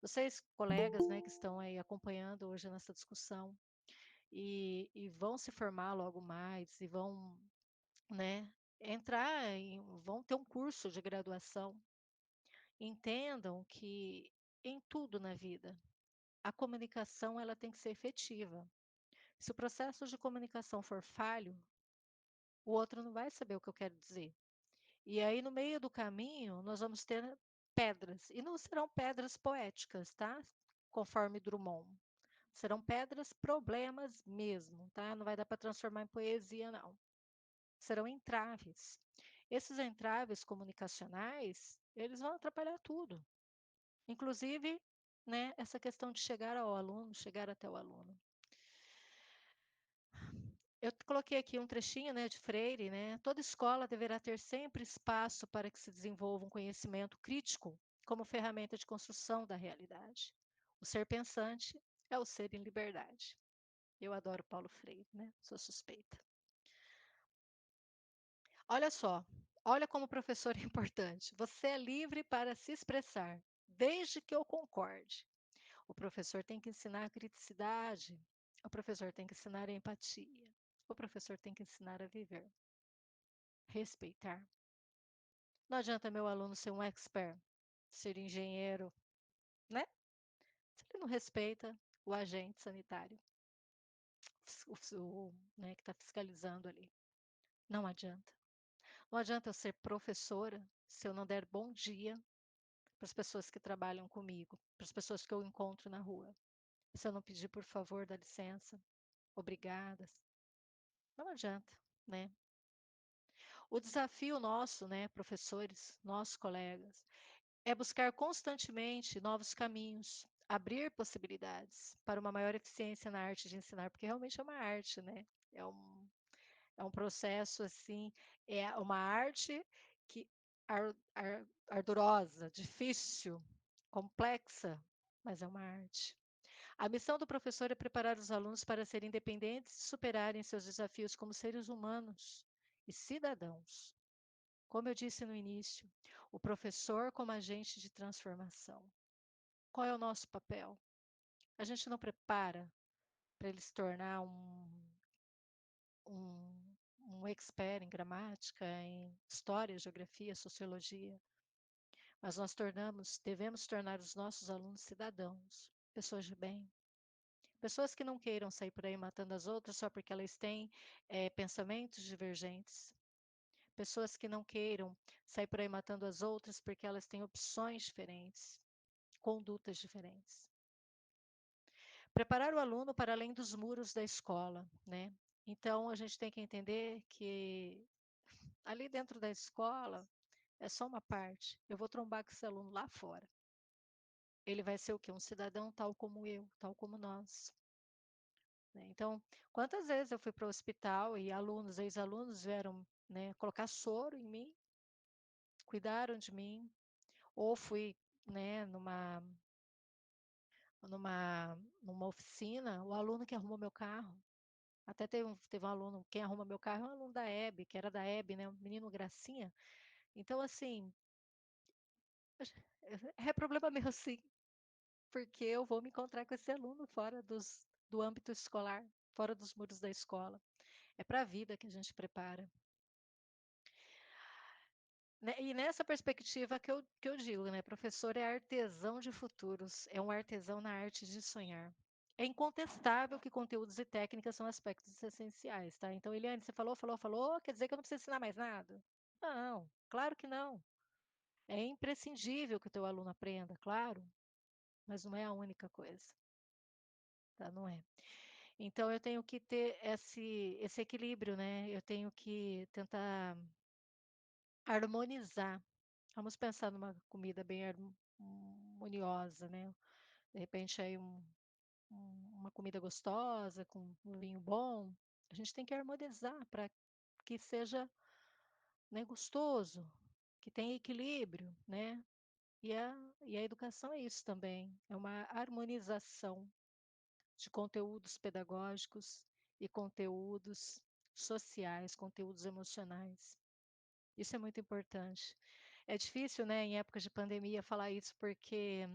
B: Vocês, colegas, né, que estão aí acompanhando hoje nessa discussão e vão se formar logo mais e vão, né, vão ter um curso de graduação, entendam que em tudo na vida, a comunicação ela tem que ser efetiva. Se o processo de comunicação for falho, o outro não vai saber o que eu quero dizer. E aí, no meio do caminho, nós vamos ter pedras, e não serão pedras poéticas, tá? Conforme Drummond. Serão pedras problemas mesmo, tá? Não vai dar para transformar em poesia, não. Serão entraves. Esses entraves comunicacionais, eles vão atrapalhar tudo, inclusive, né, essa questão de chegar ao aluno, chegar até o aluno. Eu coloquei aqui um trechinho, né, de Freire, né? Toda escola deverá ter sempre espaço para que se desenvolva um conhecimento crítico como ferramenta de construção da realidade. O ser pensante é o ser em liberdade. Eu adoro Paulo Freire, né? Sou suspeita. Olha só, olha como o professor é importante. Você é livre para se expressar, desde que eu concorde. O professor tem que ensinar a criticidade, o professor tem que ensinar a empatia, o professor tem que ensinar a viver, respeitar. Não adianta meu aluno ser um expert, ser engenheiro, né? Se ele não respeita o agente sanitário, né, que está fiscalizando ali. Não adianta. Não adianta eu ser professora se eu não der bom dia para as pessoas que trabalham comigo, para as pessoas que eu encontro na rua. Se eu não pedir, por favor, dá licença, obrigada, não adianta, né? O desafio nosso, né, professores, nossos colegas, é buscar constantemente novos caminhos, abrir possibilidades para uma maior eficiência na arte de ensinar, porque realmente é uma arte, né? É um, é um processo assim, é uma arte que ardurosa, difícil, complexa, mas é uma arte. A missão do professor é preparar os alunos para serem independentes e superarem seus desafios como seres humanos e cidadãos. Como eu disse no início, o professor como agente de transformação. Qual é o nosso papel? A gente não prepara para ele se tornar um expert em gramática, em história, geografia, sociologia, mas nós devemos tornar os nossos alunos cidadãos, pessoas de bem, pessoas que não queiram sair por aí matando as outras só porque elas têm pensamentos divergentes, pessoas que não queiram sair por aí matando as outras porque elas têm opções diferentes, condutas diferentes. Preparar o aluno para além dos muros da escola, né? Então, a gente tem que entender que ali dentro da escola é só uma parte. Eu vou trombar com esse aluno lá fora. Ele vai ser o quê? Um cidadão tal como eu, tal como nós, né? Então, quantas vezes eu fui para o hospital e alunos, ex-alunos vieram, né, colocar soro em mim, cuidaram de mim, ou fui, né, numa oficina, o aluno que arrumou meu carro. Até teve um aluno, quem arruma meu carro é um aluno da EB, que era da EB, né? Um menino gracinha. Então, assim, É problema meu sim, porque eu vou me encontrar com esse aluno fora do âmbito escolar, fora dos muros da escola. É para a vida que a gente prepara. Né, e nessa perspectiva que eu digo, né, professor é artesão de futuros, é um artesão na arte de sonhar. É incontestável que conteúdos e técnicas são aspectos essenciais, tá? Então, Eliane, você falou, falou, falou, quer dizer que eu não preciso ensinar mais nada? Não, claro que não. É imprescindível que o teu aluno aprenda, claro, mas não é a única coisa, tá? Não é. Então, eu tenho que ter esse equilíbrio, né? Eu tenho que tentar harmonizar. Vamos pensar numa comida bem harmoniosa, né? De repente aí uma comida gostosa com um vinho bom. A gente tem que harmonizar para que seja, né, gostoso, que tenha equilíbrio, né? E a educação é isso também, é uma harmonização de conteúdos pedagógicos e conteúdos sociais, conteúdos emocionais. Isso é muito importante. É difícil, né, em épocas de pandemia falar isso, porque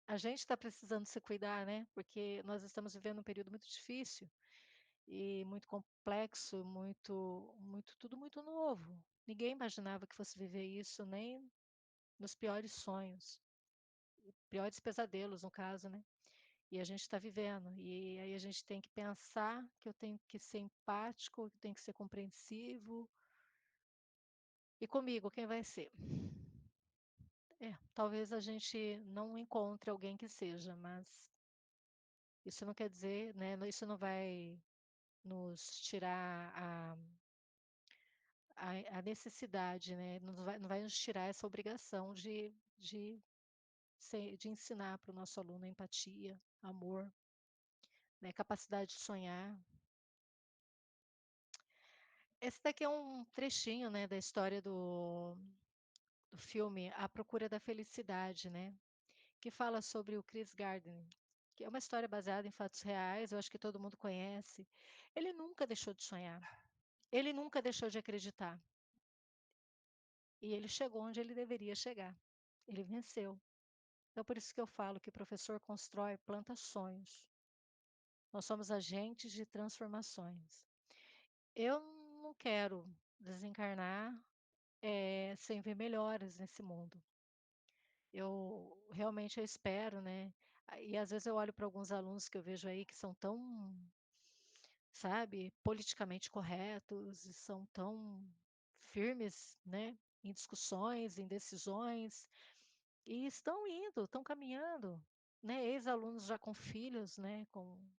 B: a gente está precisando se cuidar, né? Porque nós estamos vivendo um período muito difícil e muito complexo, tudo muito novo. Ninguém imaginava que fosse viver isso, nem nos piores sonhos, piores pesadelos, no caso, né? E a gente está vivendo. E aí a gente tem que pensar que eu tenho que ser empático, que eu tenho que ser compreensivo. E comigo, quem vai ser? Talvez a gente não encontre alguém que seja, mas isso não quer dizer, né? Isso não vai nos tirar a necessidade, né? Não vai nos tirar essa obrigação de ensinar para o nosso aluno empatia, amor, né? Capacidade de sonhar. Esse daqui é um trechinho, né, da história do filme A Procura da Felicidade, né? Que fala sobre o Chris Gardner, que é uma história baseada em fatos reais, eu acho que todo mundo conhece. Ele nunca deixou de sonhar, ele nunca deixou de acreditar. E ele chegou onde ele deveria chegar. Ele venceu. Então, por isso que eu falo que o professor constrói, planta sonhos. Nós somos agentes de transformações. Eu não quero desencarnar sem ver melhores nesse mundo. Eu realmente eu espero, né? E às vezes eu olho para alguns alunos que eu vejo aí que são tão, sabe, politicamente corretos e são tão firmes, né, em discussões, em decisões, e estão indo, estão caminhando, né, ex-alunos já com filhos, né,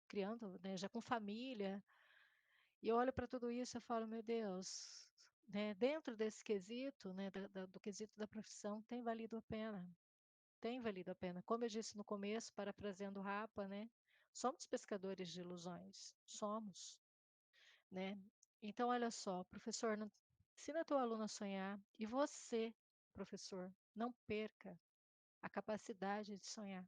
B: criando, né, já com família, e eu olho para tudo isso e falo, meu Deus, né, dentro desse quesito, né, do quesito da profissão, tem valido a pena. Como eu disse no começo, parafraseando o Rapa, né, somos pescadores de ilusões, somos, né? Então, olha só, professor, ensina teu aluno a sonhar e você, professor, não perca a capacidade de sonhar.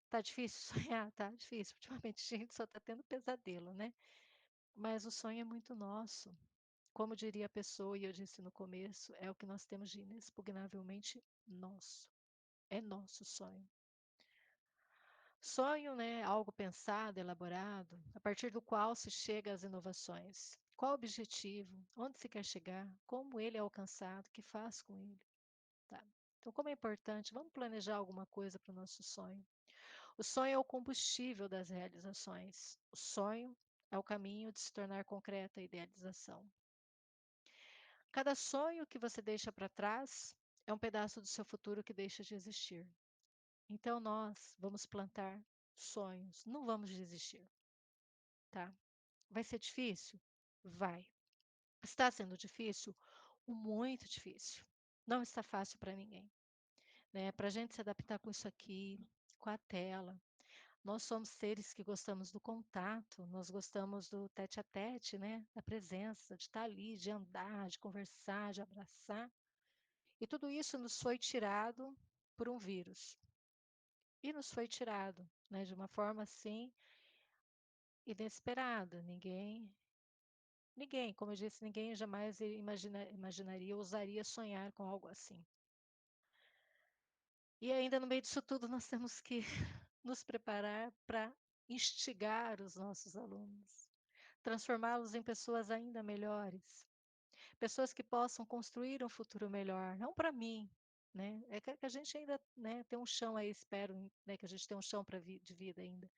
B: Tá difícil sonhar? Tá difícil. Ultimamente a gente só tá tendo pesadelo, né? Mas o sonho é muito nosso. Como diria a pessoa, e eu disse no começo, é o que nós temos de inexpugnavelmente nosso. É nosso sonho. Sonho, né, algo pensado, elaborado, a partir do qual se chega às inovações. Qual o objetivo? Onde se quer chegar? Como ele é alcançado? O que faz com ele? Tá. Então, como é importante, vamos planejar alguma coisa para o nosso sonho. O sonho é o combustível das realizações. O sonho é o caminho de se tornar concreta a idealização. Cada sonho que você deixa para trás é um pedaço do seu futuro que deixa de existir. Então, nós vamos plantar sonhos, não vamos desistir, tá? Vai ser difícil? Vai. Está sendo difícil? Muito difícil. Não está fácil para ninguém, né? Para a gente se adaptar com isso aqui, com a tela. Nós somos seres que gostamos do contato, nós gostamos do tete a tete, né? Da presença, de estar ali, de andar, de conversar, de abraçar. E tudo isso nos foi tirado por um vírus. E nos foi tirado, né? De uma forma assim inesperada. Ninguém, como eu disse, ninguém jamais imaginaria, ousaria sonhar com algo assim. E ainda no meio disso tudo nós temos que nos preparar para instigar os nossos alunos, transformá-los em pessoas ainda melhores, pessoas que possam construir um futuro melhor, não para mim, né? É que a gente ainda, né, tem um chão aí, espero, né, que a gente tenha um chão de vida ainda,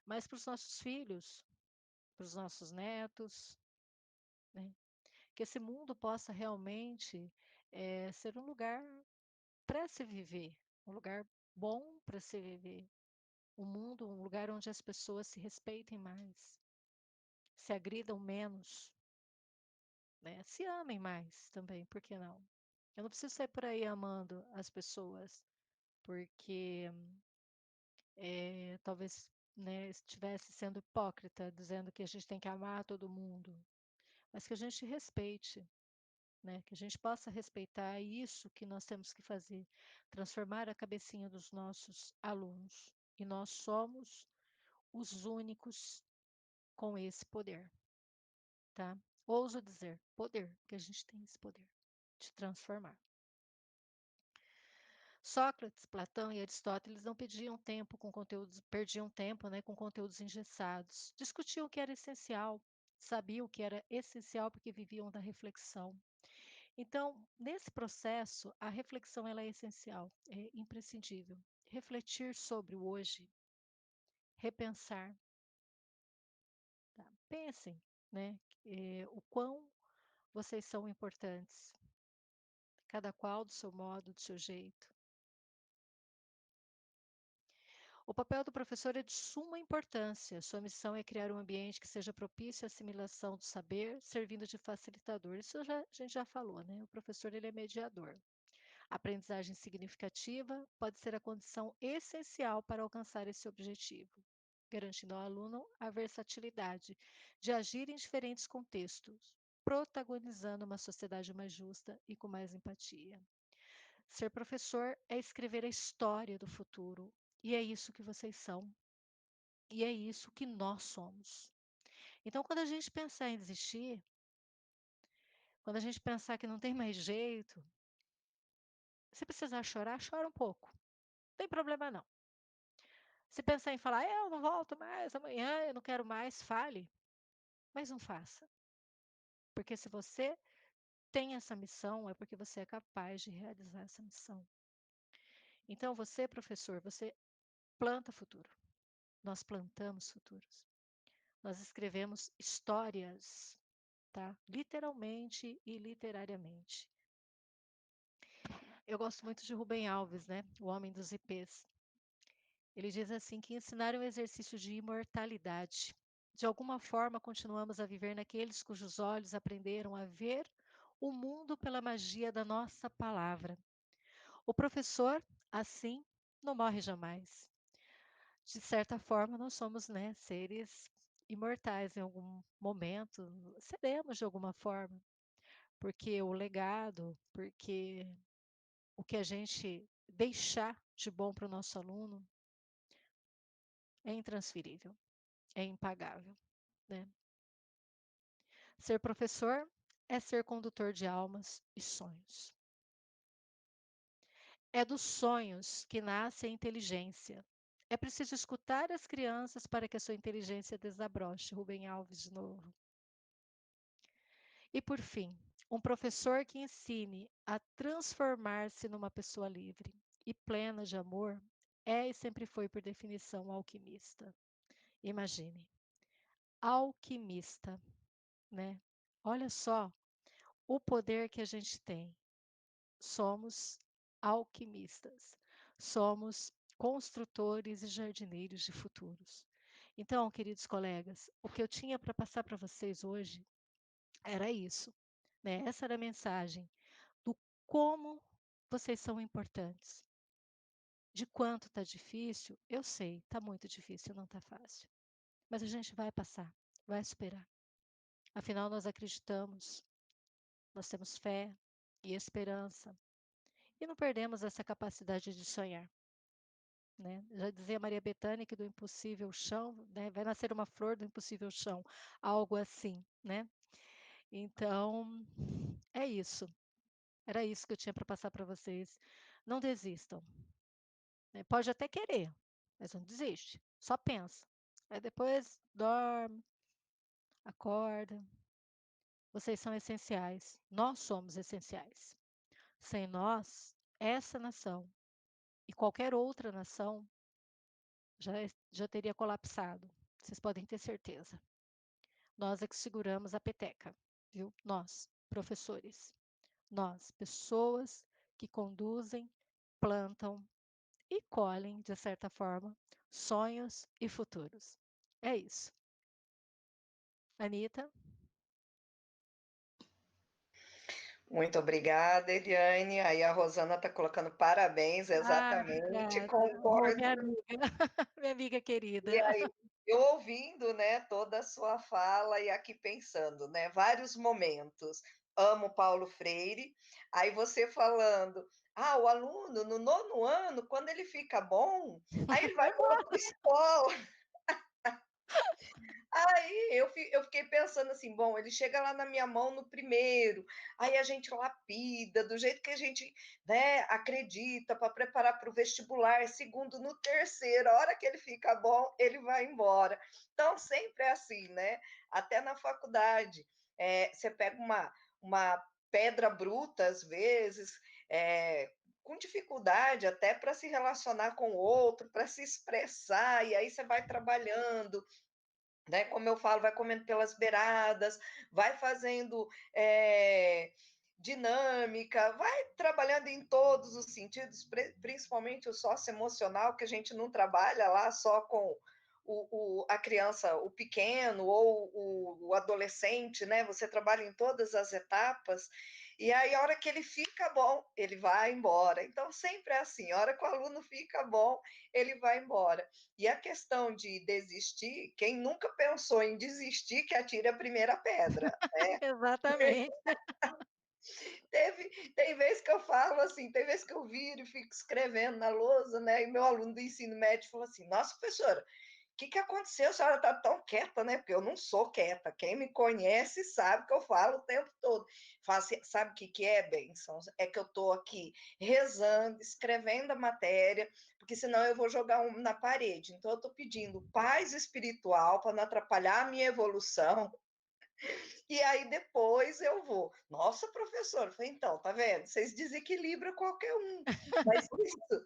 B: mas para os nossos filhos, para os nossos netos, né? Que esse mundo possa realmente ser um lugar para se viver, um lugar bom para se viver, um mundo, um lugar onde as pessoas se respeitem mais, se agridam menos, né? Se amem mais também, por que não? Eu não preciso sair por aí amando as pessoas, porque talvez, né, estivesse sendo hipócrita, dizendo que a gente tem que amar todo mundo, mas que a gente respeite, né? Que a gente possa respeitar isso que nós temos que fazer, transformar a cabecinha dos nossos alunos. E nós somos os únicos com esse poder, tá? Ouso dizer, poder, que a gente tem esse poder de transformar. Sócrates, Platão e Aristóteles não pediam tempo com conteúdos, perdiam tempo, né, com conteúdos engessados. Discutiam o que era essencial, sabiam o que era essencial porque viviam da reflexão. Então, nesse processo, a reflexão ela é essencial, é imprescindível. Refletir sobre o hoje, repensar, tá? Pensem, né, o quão vocês são importantes, cada qual do seu modo, do seu jeito. O papel do professor é de suma importância. Sua missão é criar um ambiente que seja propício à assimilação do saber, servindo de facilitador. A gente já falou, né? O professor ele é mediador. A aprendizagem significativa pode ser a condição essencial para alcançar esse objetivo, garantindo ao aluno a versatilidade de agir em diferentes contextos, protagonizando uma sociedade mais justa e com mais empatia. Ser professor é escrever a história do futuro, e é isso que vocês são, e é isso que nós somos. Então, quando a gente pensar em desistir, quando a gente pensar que não tem mais jeito, se precisar chorar, chora um pouco. Não tem problema não. Se pensar em falar, eu não volto mais amanhã, eu não quero mais, fale, mas não faça. Porque se você tem essa missão, é porque você é capaz de realizar essa missão. Então, você, professor, você planta futuro. Nós plantamos futuros. Nós escrevemos histórias, tá? Literalmente e literariamente. Eu gosto muito de Rubem Alves, né? O homem dos ipês. Ele diz assim que ensinar é um exercício de imortalidade. De alguma forma, continuamos a viver naqueles cujos olhos aprenderam a ver o mundo pela magia da nossa palavra. O professor, assim, não morre jamais. De certa forma, nós somos, né, seres imortais em algum momento, seremos de alguma forma, porque o legado, porque o que a gente deixar de bom para o nosso aluno é intransferível, é impagável, né? Ser professor é ser condutor de almas e sonhos. É dos sonhos que nasce a inteligência. É preciso escutar as crianças para que a sua inteligência desabroche. Rubem Alves, de novo. E por fim, um professor que ensine a transformar-se numa pessoa livre e plena de amor é e sempre foi, por definição, um alquimista. Imagine, alquimista, né? Olha só o poder que a gente tem. Somos alquimistas, somos construtores e jardineiros de futuros. Então, queridos colegas, o que eu tinha para passar para vocês hoje era isso, né? Essa era a mensagem do como vocês são importantes. De quanto está difícil, eu sei, está muito difícil, não está fácil. Mas a gente vai passar, vai superar. Afinal, nós acreditamos, nós temos fé e esperança e não perdemos essa capacidade de sonhar. Né? Já dizia Maria Bethânia que do impossível chão, né, vai nascer uma flor do impossível chão, algo assim, né? Então, é isso. Era isso que eu tinha para passar para vocês. Não desistam. né? Pode até querer, mas não desiste, só pensa. Aí depois dorme, acorda. Vocês são essenciais, nós somos essenciais. Sem nós, essa nação e qualquer outra nação já teria colapsado. Vocês podem ter certeza. Nós é que seguramos a peteca, viu? Nós, professores. Nós, pessoas que conduzem, plantam e colhem, de certa forma, sonhos e futuros. É isso. Anitta?
A: Muito obrigada, Eliane. Aí a Rosana está colocando parabéns,
B: Ah,
A: exatamente,
B: obrigada. Oh,
A: concordo.
B: minha amiga, minha amiga
A: E
B: querida.
A: aí, eu ouvindo, né, toda a sua fala e aqui pensando, né, vários momentos. Amo Paulo Freire, aí você falando, o aluno no nono ano, quando ele fica bom, aí ele vai para outra escola. Aí eu fiquei pensando assim, bom, ele chega lá na minha mão no primeiro, aí a gente lapida do jeito que a gente, né, acredita para preparar para o vestibular, segundo no terceiro, a hora que ele fica bom, ele vai embora. Então sempre é assim, né? Até na faculdade, você pega uma pedra bruta às vezes, com dificuldade até para se relacionar com o outro, para se expressar, e aí você vai trabalhando, né? Como eu falo, vai comendo pelas beiradas, vai fazendo dinâmica, vai trabalhando em todos os sentidos, principalmente o socioemocional, que a gente não trabalha lá só com a criança, o pequeno ou o adolescente, né? Você trabalha em todas as etapas, e aí a hora que ele fica bom, ele vai embora. Então, sempre é assim, a hora que o aluno fica bom, ele vai embora. E a questão de desistir, quem nunca pensou em desistir, que atire a primeira pedra.
B: Exatamente.
A: Tem vezes que eu falo assim, tem vezes que eu viro e fico escrevendo na lousa, né? E meu aluno do ensino médio falou assim: Nossa, professora, o que aconteceu? A senhora está tão quieta, né? Porque eu não sou quieta. Quem me conhece sabe que eu falo o tempo todo. Fala assim, sabe o que é, Benção? É que eu estou aqui rezando, escrevendo a matéria, porque senão eu vou jogar na parede. Então, eu estou pedindo paz espiritual para não atrapalhar a minha evolução, e aí depois eu vou. Nossa, professor, falei, então, tá vendo? Vocês desequilibram qualquer um. Mas isso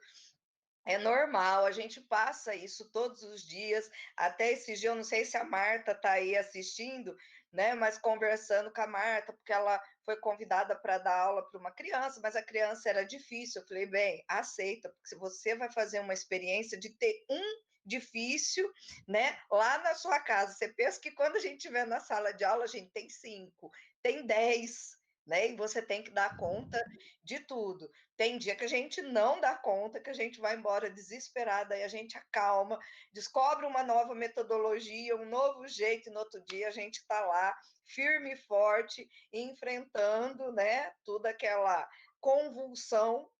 A: é normal, a gente passa isso todos os dias. Até esse dia, eu não sei se a Marta está aí assistindo, né? Mas conversando com a Marta, porque ela foi convidada para dar aula para uma criança, mas a criança era difícil. Eu falei, bem, aceita, porque se você vai fazer uma experiência de ter um difícil, né? Lá na sua casa. Você pensa que quando a gente estiver na sala de aula, a gente tem 5, tem 10, né? E você tem que dar conta de tudo. Tem dia que a gente não dá conta, que a gente vai embora desesperada, e a gente acalma, descobre uma nova metodologia, um novo jeito, e no outro dia a gente está lá, firme e forte, enfrentando, né, toda aquela convulsão,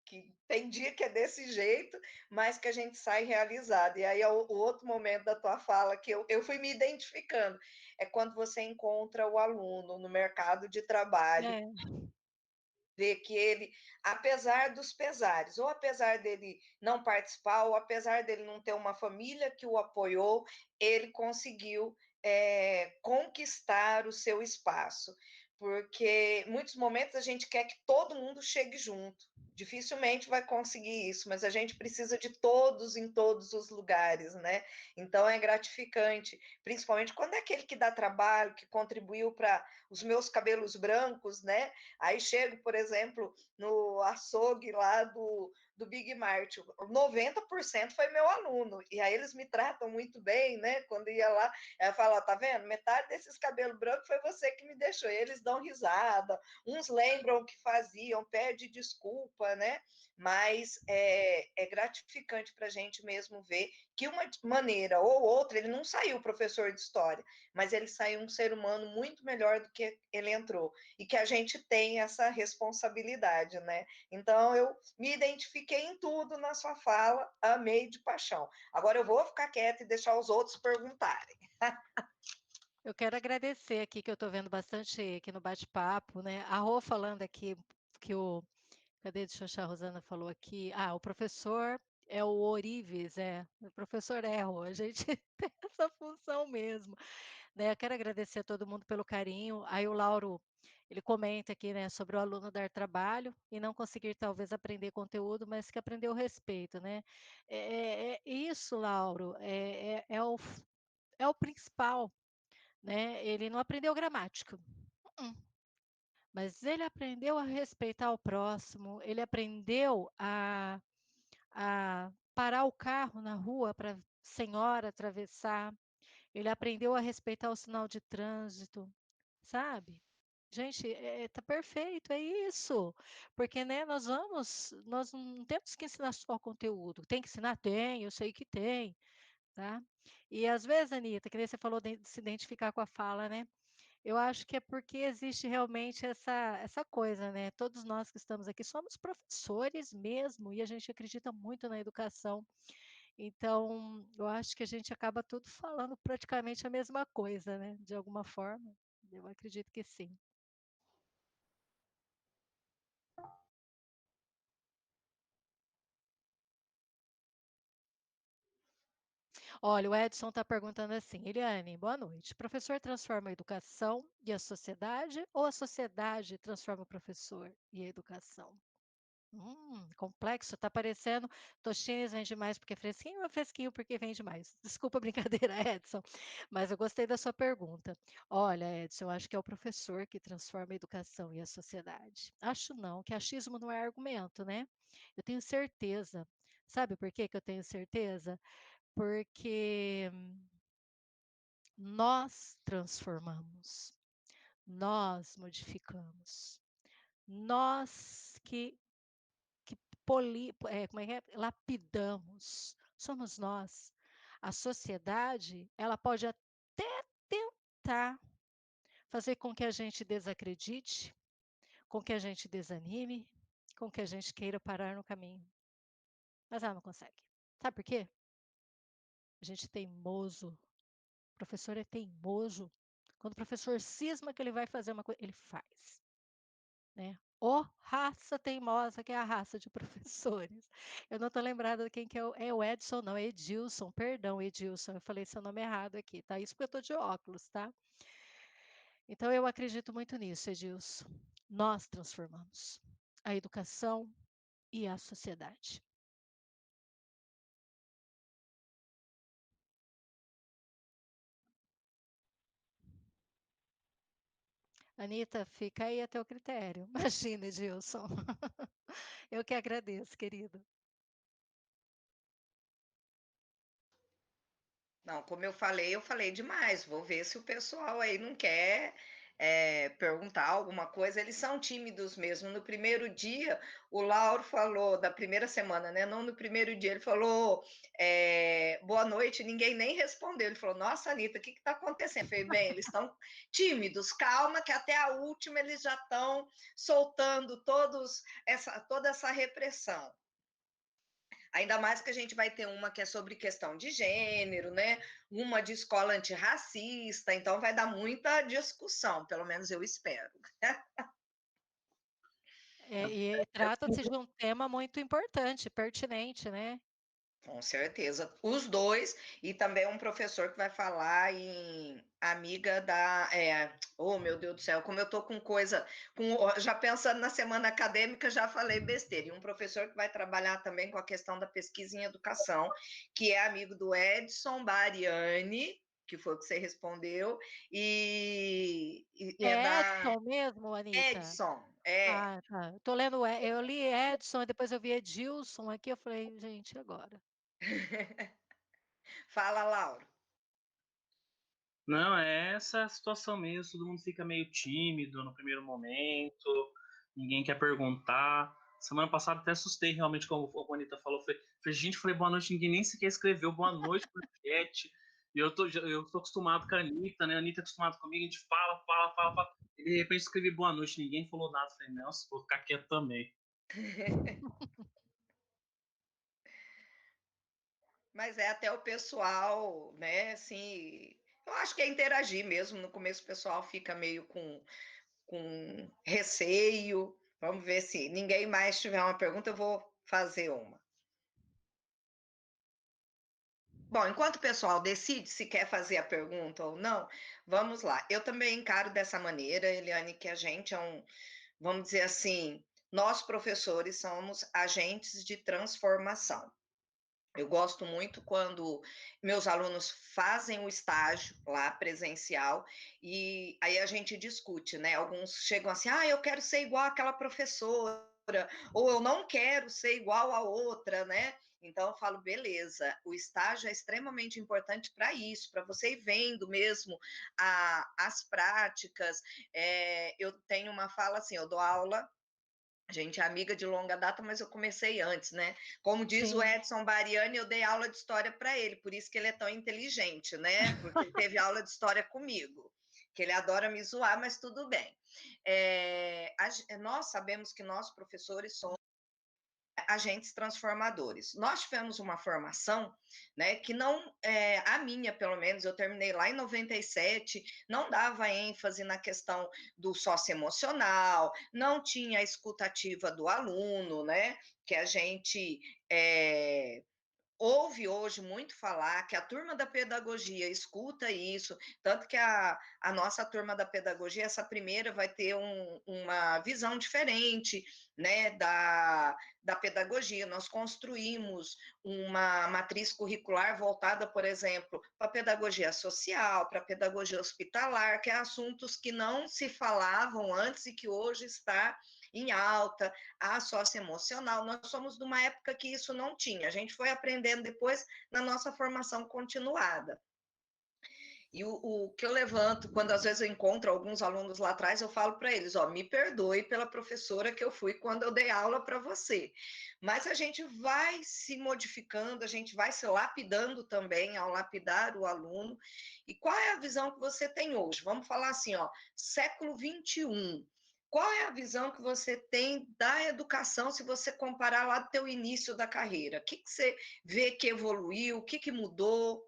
A: que tem dia que é desse jeito, mas que a gente sai realizado. E aí o outro momento da tua fala que eu fui me identificando, é quando você encontra o aluno no mercado de trabalho,
B: É,
A: ver que ele, apesar dos pesares, ou apesar dele não participar, ou apesar dele não ter uma família que o apoiou, ele conseguiu conquistar o seu espaço. Porque em muitos momentos a gente quer que todo mundo chegue junto. Dificilmente vai conseguir isso, mas a gente precisa de todos em todos os lugares, né? Então é gratificante, principalmente quando é aquele que dá trabalho, que contribuiu para os meus cabelos brancos, né? Aí chego, por exemplo, no açougue lá do Big Mart, 90% foi meu aluno, e aí eles me tratam muito bem, né? Quando ia lá, ela fala, tá vendo? Metade desses cabelos brancos foi você que me deixou. E eles dão risada, uns lembram o que faziam, pede desculpa, né? Mas é gratificante para a gente mesmo ver que uma maneira ou outra, ele não saiu professor de história, mas ele saiu um ser humano muito melhor do que ele entrou, e que a gente tem essa responsabilidade, né? Então, eu me identifiquei em tudo na sua fala, amei de paixão. Agora eu vou ficar quieta e deixar os outros perguntarem.
B: eu quero agradecer aqui, que eu estou vendo bastante aqui no bate-papo, né? A Rô falando aqui que o. Cadê? Deixa eu achar, a Rosana falou aqui. Ah, o professor É o ourives, o professor Erro, a gente tem essa função mesmo, né. Eu quero agradecer a todo mundo pelo carinho, aí o Lauro, ele comenta aqui, né, sobre o aluno dar trabalho e não conseguir talvez aprender conteúdo, mas que aprendeu respeito, né. Isso, Lauro, é o principal, né, ele não aprendeu gramática, mm-mm, mas ele aprendeu a respeitar o próximo, ele aprendeu a parar o carro na rua para senhora atravessar, ele aprendeu a respeitar o sinal de trânsito, sabe. Gente, tá perfeito, é isso. Porque, né, nós não temos que ensinar só conteúdo. Tem que ensinar? Tem, eu sei que tem, tá. E às vezes, Anita, que nem você falou de se identificar com a fala, né, eu acho que é porque existe realmente essa coisa, né, todos nós que estamos aqui somos professores mesmo, e a gente acredita muito na educação. Então, eu acho que a gente acaba tudo falando praticamente a mesma coisa, né, de alguma forma. Eu acredito que sim. Olha, o Edson está perguntando assim: Eliane, boa noite. Professor transforma a educação e a sociedade, ou a sociedade transforma o professor e a educação? Complexo, tá parecendo Tostines vende mais porque é fresquinho ou fresquinho porque vende mais? Desculpa a brincadeira, Edson, mas eu gostei da sua pergunta. Olha, Edson, eu acho que é o professor que transforma a educação e a sociedade. Acho não, que achismo não é argumento, né? Eu tenho certeza. Sabe por que que eu tenho certeza? Porque nós transformamos, nós modificamos, nós que como é que é? Lapidamos, somos nós. A sociedade, ela pode até tentar fazer com que a gente desacredite, com que a gente desanime, com que a gente queira parar no caminho, mas ela não consegue. Sabe por quê? A gente é teimoso, o professor é teimoso. Quando o professor cisma que ele vai fazer uma coisa, ele faz. Né. Ó raça teimosa, que é a raça de professores. Eu não estou lembrada quem que é o Edson não, é Edilson, perdão Edilson, eu falei seu nome errado aqui, tá, isso porque eu estou de óculos, tá. Então eu acredito muito nisso, Edilson. Nós transformamos a educação e a sociedade. Anita, fica aí a teu critério. Imagina, Edilson. Eu que agradeço, querido.
A: Não, como eu falei demais. Vou ver se o pessoal aí não quer perguntar alguma coisa. Eles são tímidos mesmo. No primeiro dia, o Lauro falou, da primeira semana, né? Não no primeiro dia, ele falou boa noite, ninguém nem respondeu. Ele falou: Nossa, Anitta, o que está acontecendo? Eu falei: Bem, eles estão tímidos, calma, que até a última eles já estão soltando toda essa repressão. Ainda mais que a gente vai ter uma que é sobre questão de gênero, né? Uma de escola antirracista, então vai dar muita discussão, pelo menos eu espero.
B: E trata-se de um tema muito importante, pertinente, né.
A: Com certeza, os dois, e também um professor que vai falar em amiga da. Oh, meu Deus do céu, como eu estou com coisa, já pensando na semana acadêmica, já falei besteira. E um professor que vai trabalhar também com a questão da pesquisa em educação, que é amigo do Edson Bariani, que foi o que você respondeu, e é
B: É
A: da
B: Edson mesmo, Anita?
A: Edson, é.
B: Ah, tá. Eu li Edson e depois eu vi Edilson aqui, eu falei: "Gente, e agora?".
A: Fala, Laura.
C: Não, é essa situação mesmo, todo mundo fica meio tímido no primeiro momento, ninguém quer perguntar. Semana passada até assustei realmente, como a Bonita falou, gente, falei boa noite, ninguém nem sequer escreveu boa noite no chat. E eu tô acostumado com a Anitta, né? A Anitta é acostumada comigo, a gente fala. E de repente escrevi boa noite, ninguém falou nada. Falei, nossa, vou ficar quieto também.
A: Mas é até o pessoal, né, assim, eu acho que é interagir mesmo. No começo o pessoal fica meio com receio. Vamos ver se ninguém mais tiver uma pergunta, eu vou fazer uma. Bom, enquanto o pessoal decide se quer fazer a pergunta ou não, vamos lá. Eu também encaro dessa maneira, Eliane, que a gente é um, vamos dizer assim, nós professores somos agentes de transformação. Eu gosto muito quando meus alunos fazem o estágio lá presencial e aí a gente discute, né? Alguns chegam assim: "Ah, eu quero ser igual àquela professora", ou "Eu não quero ser igual a outra", né? Então eu falo: "Beleza, o estágio é extremamente importante para isso, para você ir vendo mesmo as práticas". Eu tenho uma fala assim: eu dou aula, a gente é amiga de longa data, mas eu comecei antes, né? Como diz o
B: Sim.
A: Edson Bariani, eu dei aula de história para ele, por isso que ele é tão inteligente, né? Porque ele teve aula de história comigo, que ele adora me zoar, mas tudo bem. Nós sabemos que nós, professores, somos agentes transformadores. Nós tivemos uma formação, né, que não, a minha, pelo menos, eu terminei lá em 97, não dava ênfase na questão do socioemocional, não tinha a escutativa do aluno, né, que a gente é, ouve hoje muito falar que a turma da pedagogia escuta isso, tanto que a nossa turma da pedagogia, essa primeira, vai ter uma visão diferente, né, da pedagogia. Nós construímos uma matriz curricular voltada, por exemplo, para a pedagogia social, para a pedagogia hospitalar, que é assuntos que não se falavam antes e que hoje está em alta, a socioemocional. Nós somos de uma época que isso não tinha. A gente foi aprendendo depois na nossa formação continuada. E o que eu levanto, quando às vezes eu encontro alguns alunos lá atrás, eu falo para eles: ó, me perdoe pela professora que eu fui quando eu dei aula para você. Mas a gente vai se modificando, a gente vai se lapidando também ao lapidar o aluno. E qual é a visão que você tem hoje? Vamos falar assim, ó, século XXI. Qual é a visão que você tem da educação se você comparar lá do teu início da carreira? O que, que você vê que evoluiu? O que, que mudou?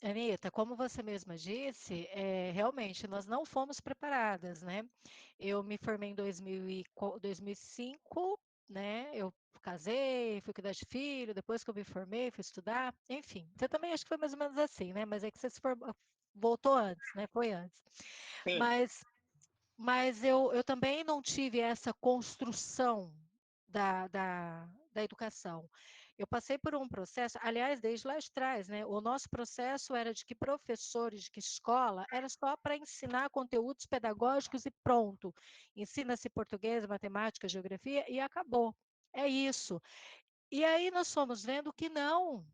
B: Anitta, como você mesma disse, realmente nós não fomos preparadas, né? Eu me formei em 2005, né? Eu casei, fui cuidar de filho, depois que eu me formei, fui estudar, enfim. Você também acho que foi mais ou menos assim, né? Mas é que você voltou antes, né? Foi antes.
A: Sim,
B: Mas mas eu também não tive essa construção da educação. Eu passei por um processo, aliás, desde lá de trás, né? O nosso processo era de que professores, de que escola, era só para ensinar conteúdos pedagógicos e pronto. Ensina-se português, matemática, geografia e acabou. É isso. E aí nós fomos vendo que não,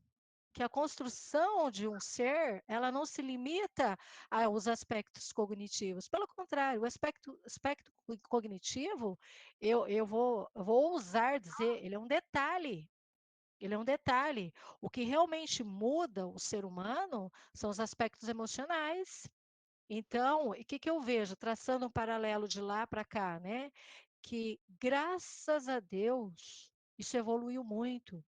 B: que a construção de um ser, ela não se limita aos aspectos cognitivos. Pelo contrário, o aspecto cognitivo, eu vou ousar dizer, ele é um detalhe. Ele é um detalhe. O que realmente muda o ser humano são os aspectos emocionais. Então, o que, que eu vejo, traçando um paralelo de lá para cá, né? Que, graças a Deus, isso evoluiu muito.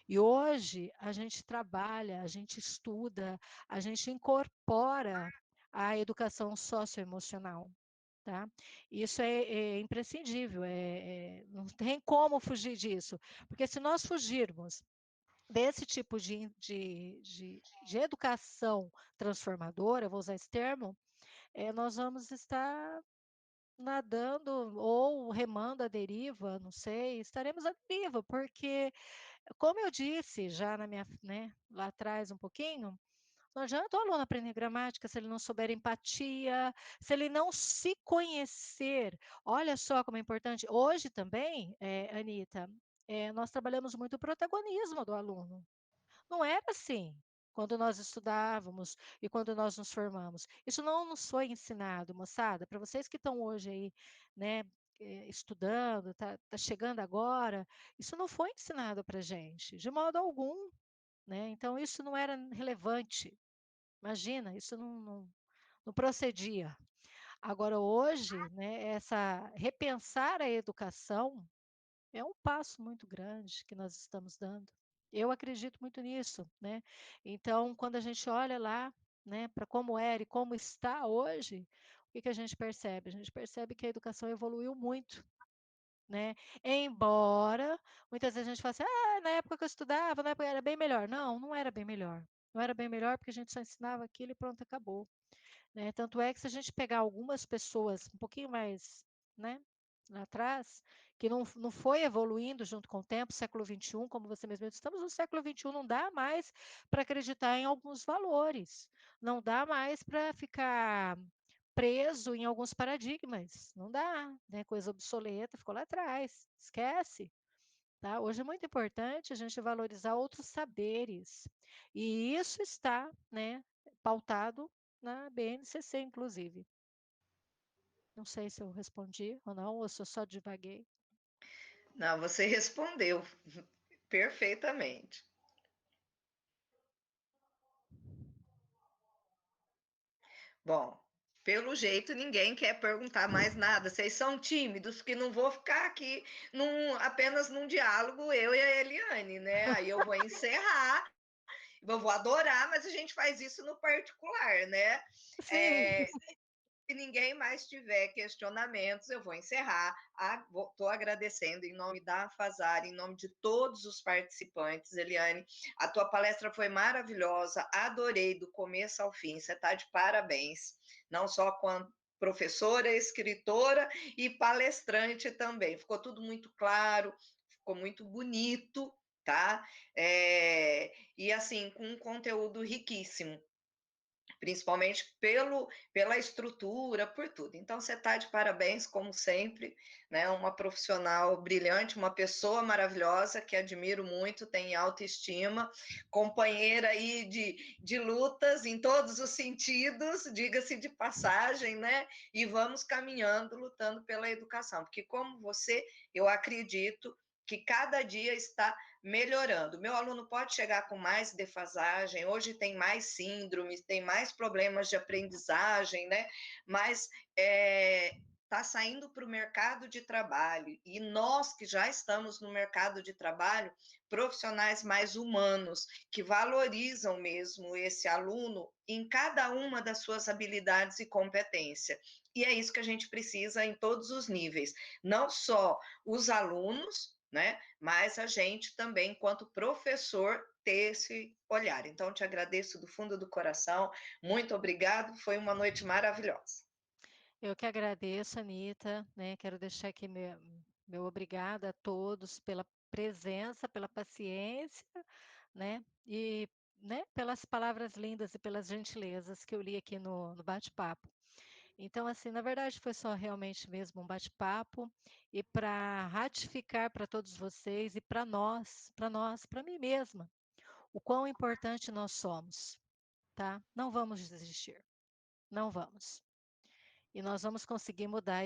B: E hoje a gente trabalha, a gente estuda, a gente incorpora a educação socioemocional, tá? Isso é imprescindível, não tem como fugir disso, porque se nós fugirmos desse tipo de educação transformadora, eu vou usar esse termo, nós vamos estar nadando ou remando à deriva, não sei, estaremos à deriva, porque como eu disse já na minha, né, lá atrás um pouquinho, não adianta o aluno aprender gramática se ele não souber empatia, se ele não se conhecer. Olha só como é importante. Hoje também, Anitta, nós trabalhamos muito o protagonismo do aluno. Não era assim quando nós estudávamos e quando nós nos formamos. Isso não nos foi ensinado, moçada. Para vocês que estão hoje aí, né, estudando, tá chegando agora, isso não foi ensinado para gente, de modo algum, né? Então isso não era relevante. Imagina, isso não procedia. Agora hoje, né, essa repensar a educação é um passo muito grande que nós estamos dando. Eu acredito muito nisso, né? Então, quando a gente olha lá, né, para como era e como está hoje, o que que a gente percebe? A gente percebe que a educação evoluiu muito. né? Embora muitas vezes a gente fala assim, na época que eu estudava, na época era bem melhor. Não, não era bem melhor. Não era bem melhor porque a gente só ensinava aquilo e pronto, acabou. Né? Tanto é que se a gente pegar algumas pessoas um pouquinho mais, né, lá atrás, que não foi evoluindo junto com o tempo, século XXI, como você mesmo disse, estamos no século XXI, não dá mais para acreditar em alguns valores, não dá mais para ficar preso em alguns paradigmas, não dá, né? Coisa obsoleta ficou lá atrás, esquece. Tá? Hoje é muito importante a gente valorizar outros saberes. E isso está, né, pautado na BNCC, inclusive. Não sei se eu respondi ou não, ou se eu só divaguei.
A: Não, você respondeu perfeitamente. Bom, pelo jeito ninguém quer perguntar mais nada. Vocês são tímidos, que não vou ficar aqui apenas num diálogo, eu e a Eliane, né? Aí eu vou encerrar, eu vou adorar, mas a gente faz isso no particular, né?
B: Sim.
A: Se ninguém mais tiver questionamentos, eu vou encerrar. Estou agradecendo em nome da Fazar, em nome de todos os participantes. Eliane, a tua palestra foi maravilhosa, adorei do começo ao fim. Você está de parabéns, não só quanto professora, escritora e palestrante também. Ficou tudo muito claro, ficou muito bonito, tá? E assim, com um conteúdo riquíssimo, principalmente pela estrutura, por tudo. Então, você está de parabéns, como sempre, né? Uma profissional brilhante, uma pessoa maravilhosa, que admiro muito, tem autoestima, companheira aí de lutas em todos os sentidos, diga-se de passagem, né? E vamos caminhando, lutando pela educação, porque como você, eu acredito que cada dia está melhorando. Meu aluno pode chegar com mais defasagem, hoje tem mais síndromes, tem mais problemas de aprendizagem, né? Mas está saindo para o mercado de trabalho, e nós que já estamos no mercado de trabalho, profissionais mais humanos, que valorizam mesmo esse aluno em cada uma das suas habilidades e competência. E é isso que a gente precisa em todos os níveis, não só os alunos, né? Mas a gente também, enquanto professor, ter esse olhar. Então, te agradeço do fundo do coração. Muito obrigado. Foi uma noite maravilhosa.
B: Eu que agradeço, Anitta, né? Quero deixar aqui meu obrigada a todos pela presença, pela paciência, né? E né, pelas palavras lindas e pelas gentilezas que eu li aqui no bate-papo. Então, assim, na verdade, foi só realmente mesmo um bate-papo e para ratificar para todos vocês e para mim mesma, o quão importante nós somos, tá? Não vamos desistir, não vamos. E nós vamos conseguir mudar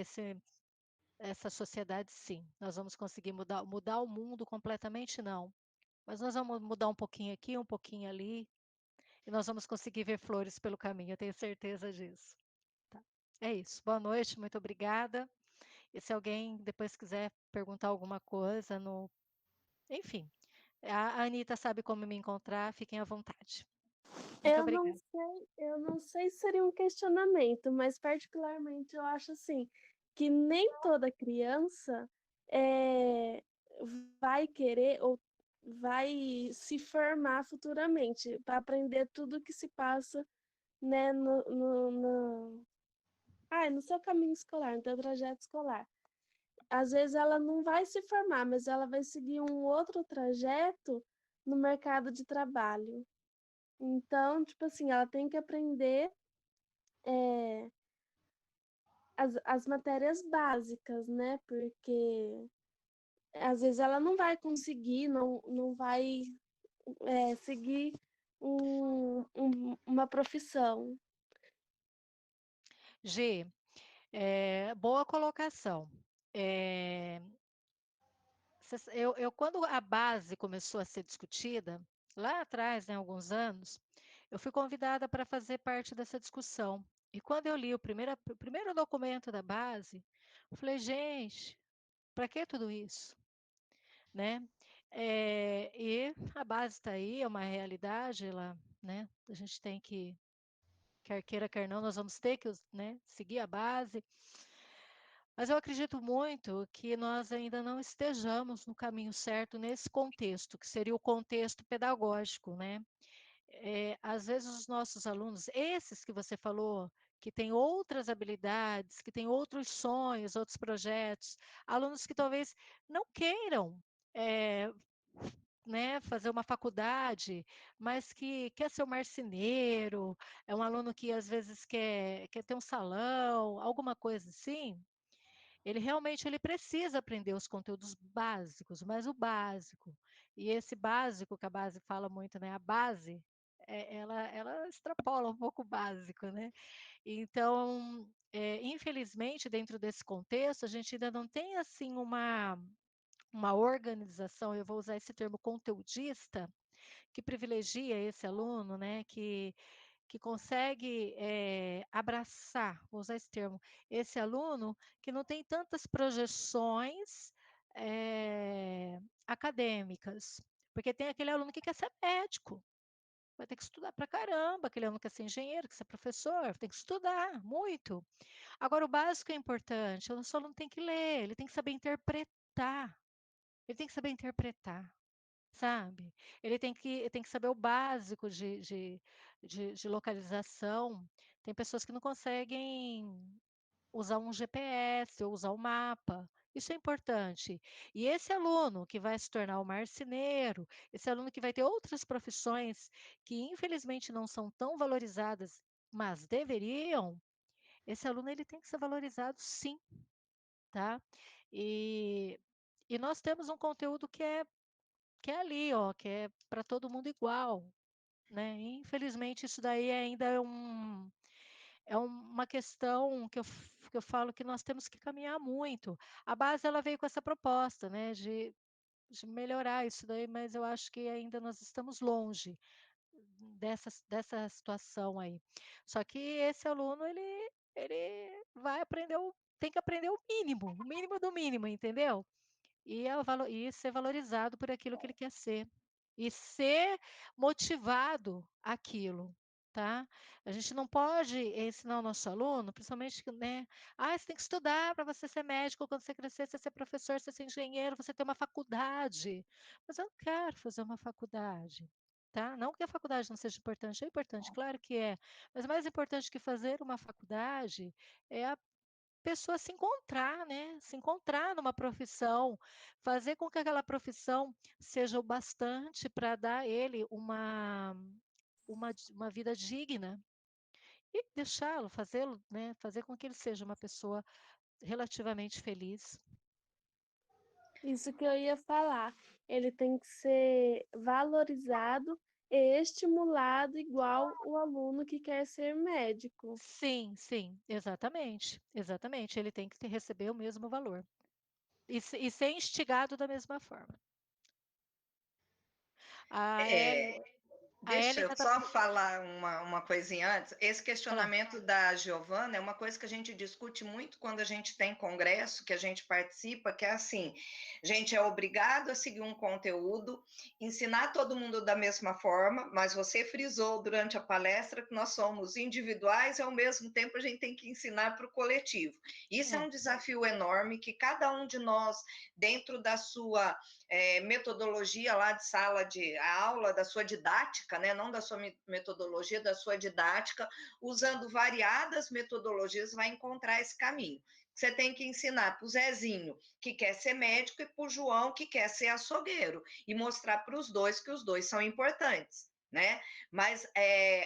B: essa sociedade, sim. Nós vamos conseguir mudar o mundo completamente, não. Mas nós vamos mudar um pouquinho aqui, um pouquinho ali, e nós vamos conseguir ver flores pelo caminho, eu tenho certeza disso. Tá? É isso. Boa noite, muito obrigada. E se alguém depois quiser perguntar alguma coisa, enfim, a Anitta sabe como me encontrar, fiquem à vontade. Muito obrigada.
D: Eu não sei se seria um questionamento, mas particularmente eu acho assim, que nem toda criança vai querer ou vai se formar futuramente para aprender tudo que se passa, né, no seu caminho escolar, no seu trajeto escolar. Às vezes ela não vai se formar, mas ela vai seguir um outro trajeto no mercado de trabalho. Então, tipo assim, ela tem que aprender as matérias básicas, né? Porque às vezes ela não vai conseguir, não vai seguir uma profissão.
B: G, boa colocação. Quando a base começou a ser discutida, lá atrás, né, alguns anos, eu fui convidada para fazer parte dessa discussão. E quando eu li o primeiro documento da base, eu falei, gente, para que tudo isso? Né? E a base está aí, é uma realidade, né? A gente tem que, quer queira, quer não, nós vamos ter que, né, seguir a base. Mas eu acredito muito que nós ainda não estejamos no caminho certo nesse contexto, que seria o contexto pedagógico, né? Às vezes os nossos alunos, esses que você falou, que têm outras habilidades, que têm outros sonhos, outros projetos, alunos que talvez não queiram, eh, né, fazer uma faculdade, mas que quer ser um marceneiro, é um aluno que às vezes quer ter um salão, alguma coisa assim, ele realmente ele precisa aprender os conteúdos básicos, mas o básico. E esse básico que a base fala muito, né? A base, ela extrapola um pouco o básico, né? Então, infelizmente, dentro desse contexto, a gente ainda não tem assim uma organização, eu vou usar esse termo conteudista, que privilegia esse aluno, né? Que consegue abraçar, vou usar esse termo, esse aluno que não tem tantas projeções acadêmicas, porque tem aquele aluno que quer ser médico, vai ter que estudar pra caramba, aquele aluno que quer ser engenheiro, quer ser professor, tem que estudar muito. Agora, o básico é importante, o nosso aluno tem que ler, ele tem que saber interpretar, ele tem que saber interpretar. Sabe? Ele tem que saber o básico de localização. Tem pessoas que não conseguem usar um GPS ou usar um mapa. Isso é importante. E esse aluno que vai se tornar um marceneiro, esse aluno que vai ter outras profissões que infelizmente não são tão valorizadas, mas deveriam, esse aluno ele tem que ser valorizado sim, tá? E, e nós temos um conteúdo que é ali, ó, que é para todo mundo igual, né? Infelizmente, isso daí ainda é uma questão que eu falo que nós temos que caminhar muito. A base ela veio com essa proposta, né, de melhorar isso daí, mas eu acho que ainda nós estamos longe dessa situação aí. Só que esse aluno, ele vai aprender, tem que aprender o mínimo do mínimo, entendeu? E ser valorizado por aquilo que ele quer ser. E ser motivado àquilo, tá? A gente não pode ensinar o nosso aluno, principalmente, né? Você tem que estudar para você ser médico, quando você crescer, você ser professor, você ser engenheiro, você ter uma faculdade. Mas eu não quero fazer uma faculdade, tá? Não que a faculdade não seja importante, é importante, claro que é. Mas mais importante que fazer uma faculdade é a pessoa se encontrar, né? Se encontrar numa profissão, fazer com que aquela profissão seja o bastante para dar a ele uma vida digna e deixá-lo, fazê-lo, né? Fazer com que ele seja uma pessoa relativamente feliz.
D: Isso que eu ia falar. Ele tem que ser valorizado e estimulado igual o aluno que quer ser médico.
B: Sim, sim, exatamente, exatamente. Ele tem que receber o mesmo valor e ser instigado da mesma forma. A
A: É,
B: Eli, a
A: deixa eu
B: Érica tá.
A: só falar uma coisinha antes. Esse
B: Fala.
A: questionamento da Giovana é uma coisa que a gente discute muito quando a gente tem congresso, que a gente participa, que é assim, a gente é obrigado a seguir um conteúdo, ensinar todo mundo da mesma forma, mas você frisou durante a palestra que nós somos individuais e, ao mesmo tempo, a gente tem que ensinar para o coletivo. Isso é
B: É.
A: um desafio enorme que cada um de nós, dentro da sua metodologia lá de sala de aula, da sua didática, né? Não da sua metodologia, da sua didática, usando variadas metodologias, vai encontrar esse caminho. Você tem que ensinar para o Zezinho, que quer ser médico, e para o João, que quer ser açougueiro, e mostrar para os dois que os dois são importantes, né? Mas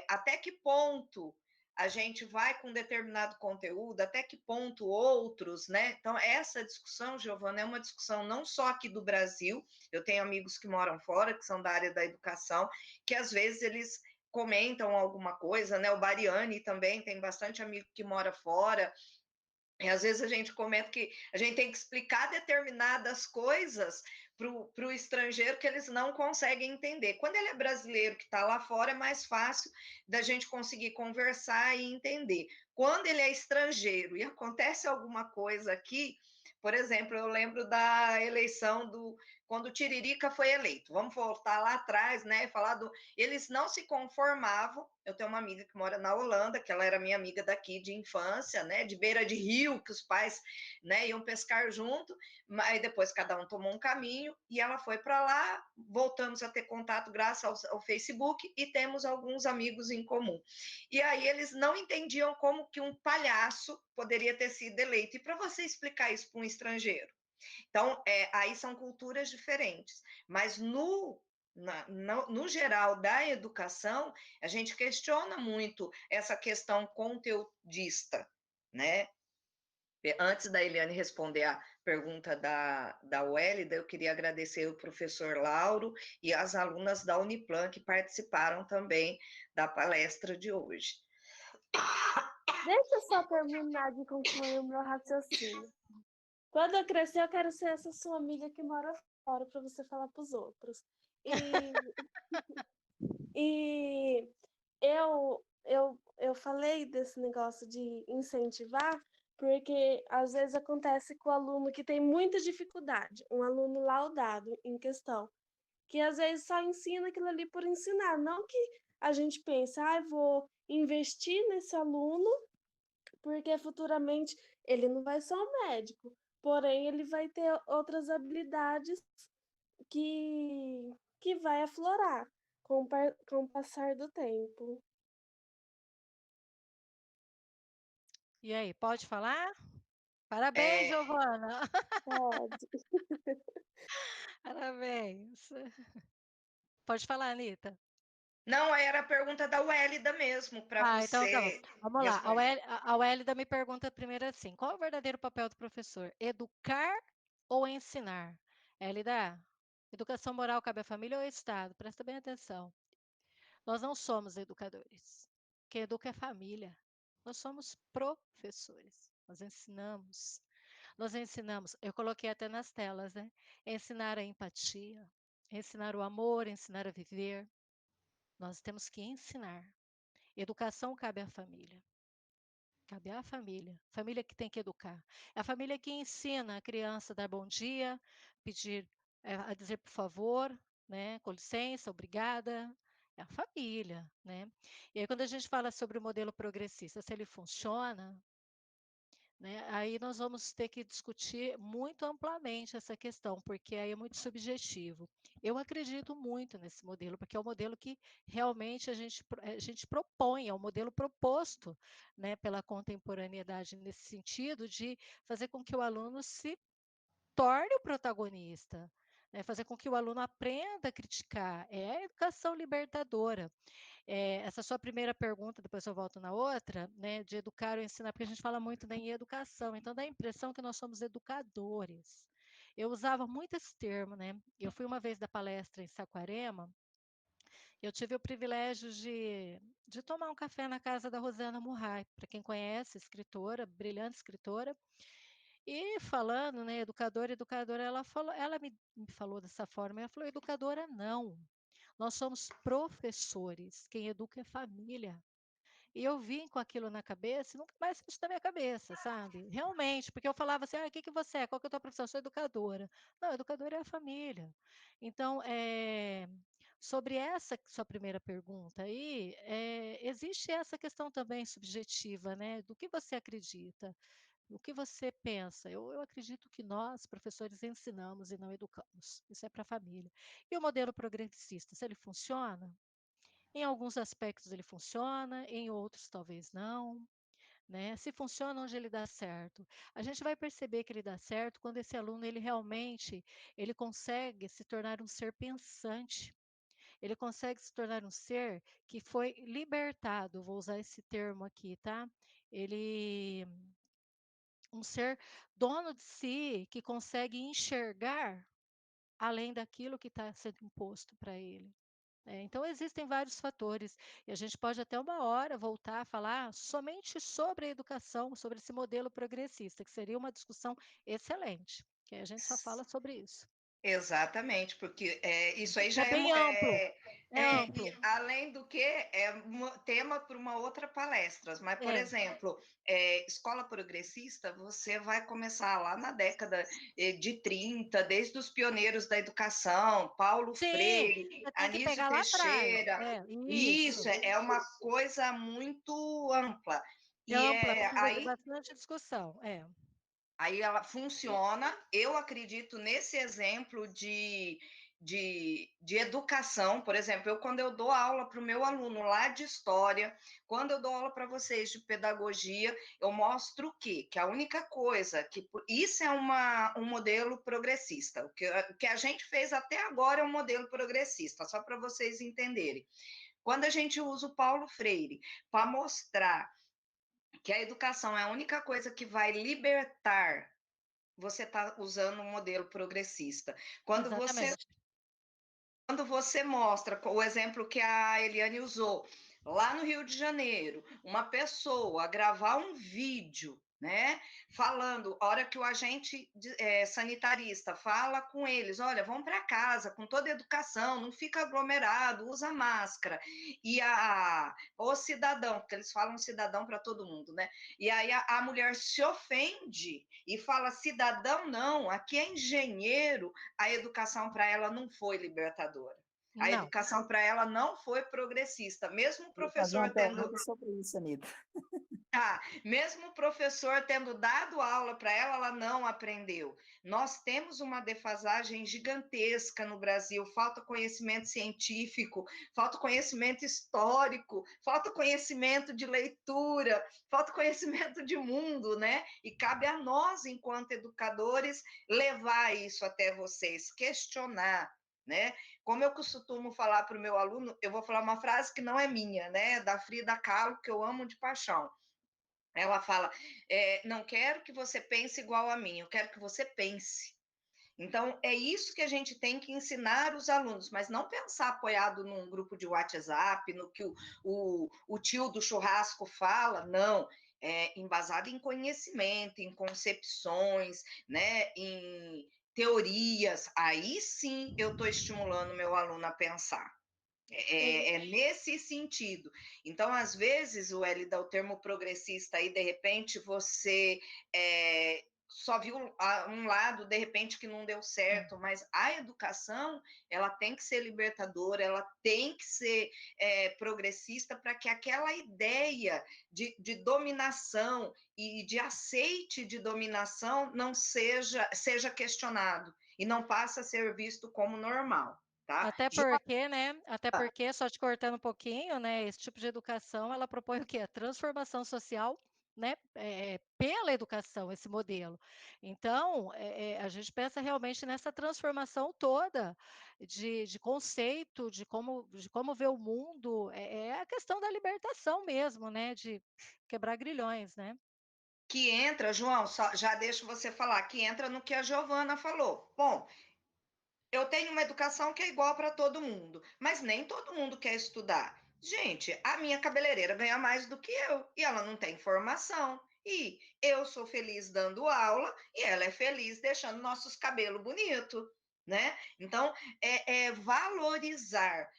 A: até que ponto a gente vai com determinado conteúdo, até que ponto outros, né? Então, essa discussão, Giovana, é uma discussão não só aqui do Brasil, eu tenho amigos que moram fora, que são da área da educação, que às vezes eles comentam alguma coisa, né? O Bariani também tem bastante amigo que mora fora, e às vezes a gente comenta que a gente tem que explicar determinadas coisas para o estrangeiro que eles não conseguem entender. Quando ele é brasileiro que está lá fora, é mais fácil da gente conseguir conversar e entender. Quando ele é estrangeiro e acontece alguma coisa aqui, por exemplo, eu lembro da eleição do quando o Tiririca foi eleito. Vamos voltar lá atrás, né? Falar do. Eles não se conformavam. Eu tenho uma amiga que mora na Holanda, que ela era minha amiga daqui de infância, né? De beira de rio, que os pais, né, iam pescar junto, mas depois cada um tomou um caminho e ela foi para lá. Voltamos a ter contato graças ao Facebook e temos alguns amigos em comum. E aí eles não entendiam como que um palhaço poderia ter sido eleito. E para você explicar isso para um estrangeiro? Então, aí são culturas diferentes, mas no geral da educação, a gente questiona muito essa questão conteudista, né? Antes da Eliane responder a pergunta da Wélida, eu queria agradecer o professor Lauro e as alunas da Uniplan que participaram também da palestra de hoje.
D: Deixa eu só terminar de concluir o meu raciocínio. Quando eu crescer, eu quero ser essa sua amiga que mora fora para você falar para os outros. E eu falei desse negócio de incentivar, porque às vezes acontece com o aluno que tem muita dificuldade, um aluno laudado em questão, que às vezes só ensina aquilo ali por ensinar, não que a gente pense, vou investir nesse aluno, porque futuramente ele não vai ser um médico, porém ele vai ter outras habilidades que vai aflorar com o passar do tempo.
B: E aí, pode falar? Parabéns, Giovana!
D: Pode.
B: Parabéns! Pode falar, Anitta.
A: Não, era a pergunta da Wélida mesmo, para
B: Então tá bom.
A: você
B: Vamos lá.
A: responder.
B: A Wélida me pergunta primeiro assim: qual é o verdadeiro papel do professor? Educar ou ensinar? Wélida, educação moral cabe à família ou ao Estado? Presta bem atenção. Nós não somos educadores. Quem educa é a família. Nós somos professores. Nós ensinamos. Nós ensinamos, eu coloquei até nas telas, né? Ensinar a empatia, ensinar o amor, ensinar a viver. Nós temos que ensinar. Educação cabe à família. Cabe à família. Família que tem que educar. É a família que ensina a criança a dar bom dia, pedir, a dizer por favor, né? Com licença, obrigada. É a família, né? E aí, quando a gente fala sobre o modelo progressista, se ele funciona, né, aí nós vamos ter que discutir muito amplamente essa questão, porque aí é muito subjetivo. Eu acredito muito nesse modelo, porque é o modelo que realmente a gente propõe, é o modelo proposto, né, pela contemporaneidade, nesse sentido de fazer com que o aluno se torne o protagonista, né, fazer com que o aluno aprenda a criticar. É a educação libertadora. Essa sua primeira pergunta, depois eu volto na outra, né, de educar ou ensinar, porque a gente fala muito em educação, então dá a impressão que nós somos educadores. Eu usava muito esse termo, né? Eu fui uma vez da palestra em Saquarema, eu tive o privilégio de tomar um café na casa da Rosana Murray, para quem conhece, escritora, brilhante escritora, e falando, né, educadora, ela me falou dessa forma, ela falou, educadora não, nós somos professores, quem educa é família. E eu vim com aquilo na cabeça e nunca mais saiu isso da minha cabeça, sabe? Realmente, porque eu falava assim, o que que você é? Qual que é a tua profissão? Eu sou educadora. Não, educadora é a família. Então, sobre essa sua primeira pergunta aí, existe essa questão também subjetiva, né? Do que você acredita, o que você pensa. Eu acredito que nós, professores, ensinamos e não educamos. Isso é para a família. E o modelo progressista, se ele funciona, em alguns aspectos ele funciona, em outros talvez não, né? Se funciona, onde ele dá certo. A gente vai perceber que ele dá certo quando esse aluno ele realmente ele consegue se tornar um ser pensante. Ele consegue se tornar um ser que foi libertado, vou usar esse termo aqui, tá? Ele um ser dono de si, que consegue enxergar além daquilo que está sendo imposto para ele. Então, existem vários fatores, e a gente pode até uma hora voltar a falar somente sobre a educação, sobre esse modelo progressista, que seria uma discussão excelente, que a gente só fala sobre isso.
A: Exatamente, porque isso aí
B: É
A: já
B: bem amplo. É amplo.
A: E além do que, é tema para uma outra palestra. Mas, por exemplo, escola progressista, você vai começar lá na década de 30, desde os pioneiros da educação, Paulo
B: Sim,
A: Freire,
B: você tem que
A: Anísio
B: pegar lá atrás.
A: Teixeira.
B: Isso.
A: Isso, é uma coisa muito ampla.
B: É
A: E
B: ampla, precisa de
A: aí
B: bastante discussão.
A: Aí ela funciona. Eu acredito nesse exemplo de educação. Por exemplo, quando eu dou aula para o meu aluno lá de história, quando eu dou aula para vocês de pedagogia, eu mostro o quê? Que a única coisa que isso é um modelo progressista. O que a gente fez até agora é um modelo progressista, só para vocês entenderem. Quando a gente usa o Paulo Freire para mostrar que a educação é a única coisa que vai libertar, você está usando um modelo progressista.
B: Exatamente.
A: Quando você mostra o exemplo que a Eliane usou, lá no Rio de Janeiro, uma pessoa gravar um vídeo, né, falando, a hora que o agente sanitarista fala com eles, olha, vão para casa com toda a educação, não fica aglomerado, usa máscara, e o cidadão, porque eles falam cidadão para todo mundo, né, e aí a mulher se ofende e fala, cidadão não, aqui é engenheiro, a educação para ela não foi libertadora. A
B: Não.
A: educação para ela não foi progressista, mesmo o professor
E: fazer uma pergunta sobre isso, Anita.
A: Mesmo o professor tendo dado aula para ela, ela não aprendeu. Nós temos uma defasagem gigantesca no Brasil, falta conhecimento científico, falta conhecimento histórico, falta conhecimento de leitura, falta conhecimento de mundo, né? E cabe a nós, enquanto educadores, levar isso até vocês, questionar, né? Como eu costumo falar para o meu aluno, eu vou falar uma frase que não é minha, né? Da Frida Kahlo, que eu amo de paixão. Ela fala, não quero que você pense igual a mim, eu quero que você pense. Então, é isso que a gente tem que ensinar os alunos, mas não pensar apoiado num grupo de WhatsApp, no que o tio do churrasco fala, não. É embasado em conhecimento, em concepções, né, em teorias. Aí sim eu estou estimulando meu aluno a pensar. É nesse sentido. Então, às vezes, o L dá o termo progressista aí, de repente, você só viu um lado, de repente, que não deu certo, mas a educação, ela tem que ser libertadora, ela tem que ser progressista para que aquela ideia de dominação e de aceite de dominação não seja questionado e não passa a ser visto como normal. Tá?
B: Até porque, né? Até porque, só te cortando um pouquinho, né? Esse tipo de educação, ela propõe o quê? A transformação social, né? Pela educação, esse modelo. Então, a gente pensa realmente nessa transformação toda de conceito, de como ver o mundo. É a questão da libertação mesmo, né? De quebrar grilhões, né?
A: Que entra, João, já deixo você falar, que entra no que a Giovana falou. Bom, eu tenho uma educação que é igual para todo mundo, mas nem todo mundo quer estudar. Gente, a minha cabeleireira ganha mais do que eu e ela não tem formação. E eu sou feliz dando aula e ela é feliz deixando nossos cabelos bonitos, né? Então, valorizar.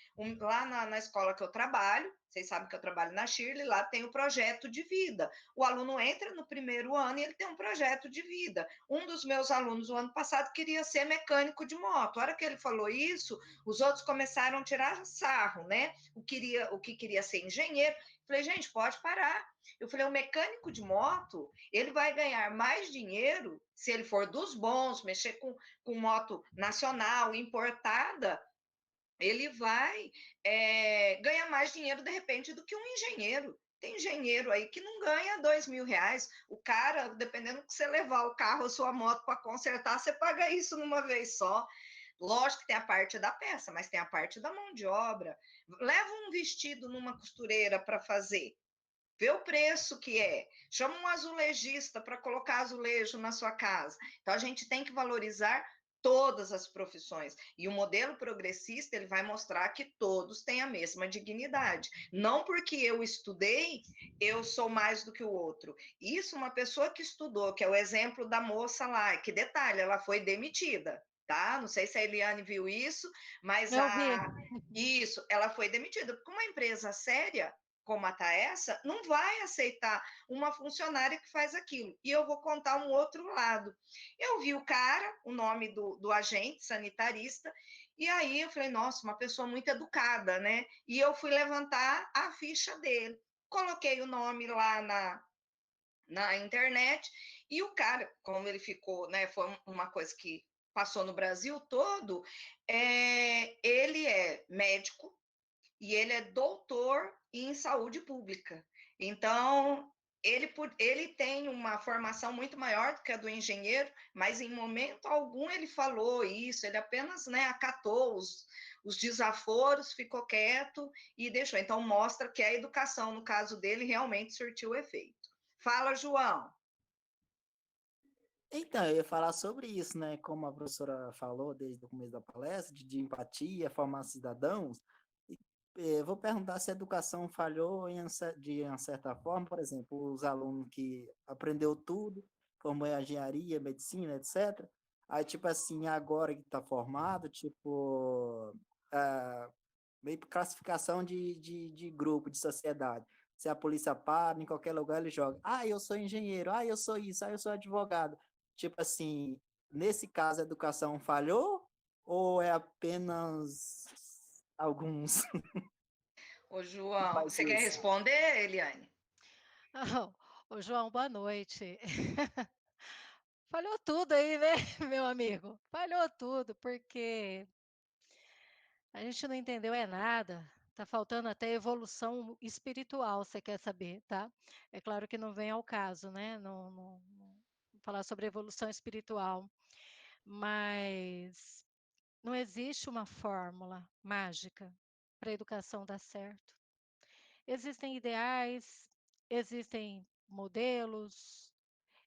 A: Lá na escola que eu trabalho, vocês sabem que eu trabalho na Shirley, lá tem o projeto de vida. O aluno entra no primeiro ano e ele tem um projeto de vida. Um dos meus alunos, o ano passado, queria ser mecânico de moto. A hora que ele falou isso, os outros começaram a tirar sarro, né? O que queria ser engenheiro. Falei, gente, pode parar. Eu falei, o mecânico de moto, ele vai ganhar mais dinheiro se ele for dos bons, mexer com moto nacional, importada, ele vai ganhar mais dinheiro, de repente, do que um engenheiro. Tem engenheiro aí que não ganha R$ 2.000. O cara, dependendo que você levar o carro ou sua moto para consertar, você paga isso numa vez só. Lógico que tem a parte da peça, mas tem a parte da mão de obra. Leva um vestido numa costureira para fazer. Vê o preço que é. Chama um azulejista para colocar azulejo na sua casa. Então, a gente tem que valorizar todas as profissões. E o modelo progressista, ele vai mostrar que todos têm a mesma dignidade. Não porque eu estudei, eu sou mais do que o outro. Isso, uma pessoa que estudou, que é o exemplo da moça lá, que detalhe, ela foi demitida. tá? Não sei se a Eliane viu isso, mas
B: Eu vi.
A: isso, ela foi demitida, porque uma empresa séria como a Taessa não vai aceitar uma funcionária que faz aquilo. E eu vou contar um outro lado. Eu vi o cara, o nome do agente sanitarista, e aí eu falei, nossa, uma pessoa muito educada, né? E eu fui levantar a ficha dele. Coloquei o nome lá na internet, e o cara, como ele ficou, né? Foi uma coisa que passou no Brasil todo, ele é médico, e ele é doutor em saúde pública. Então, ele tem uma formação muito maior do que a do engenheiro, mas em momento algum ele falou isso, ele apenas, né, acatou os desaforos, ficou quieto e deixou. Então, mostra que a educação, no caso dele, realmente surtiu efeito. Fala, João.
E: Então, eu ia falar sobre isso, né? Como a professora falou desde o começo da palestra, de empatia, formar cidadãos. E, vou perguntar se a educação falhou de uma certa forma, por exemplo, os alunos que aprendeu tudo, formou em engenharia, medicina, etc. Aí, tipo assim, agora que está formado, tipo, meio que classificação de grupo, de sociedade. Se a polícia para, em qualquer lugar ele joga. Ah, eu sou engenheiro, ah, eu sou isso, ah, eu sou advogado. Tipo assim, nesse caso a educação falhou ou é apenas alguns
A: Ô,
E: que
A: João,
E: faz
A: você quer
E: isso?
A: responder, Eliane?
B: Ô, João, boa noite. Falhou tudo aí, né, meu amigo? Falhou tudo, porque a gente não entendeu nada. Tá faltando até evolução espiritual, você quer saber, tá? É claro que não vem ao caso, né? Não falar sobre evolução espiritual, mas não existe uma fórmula mágica para a educação dar certo. Existem ideais, existem modelos,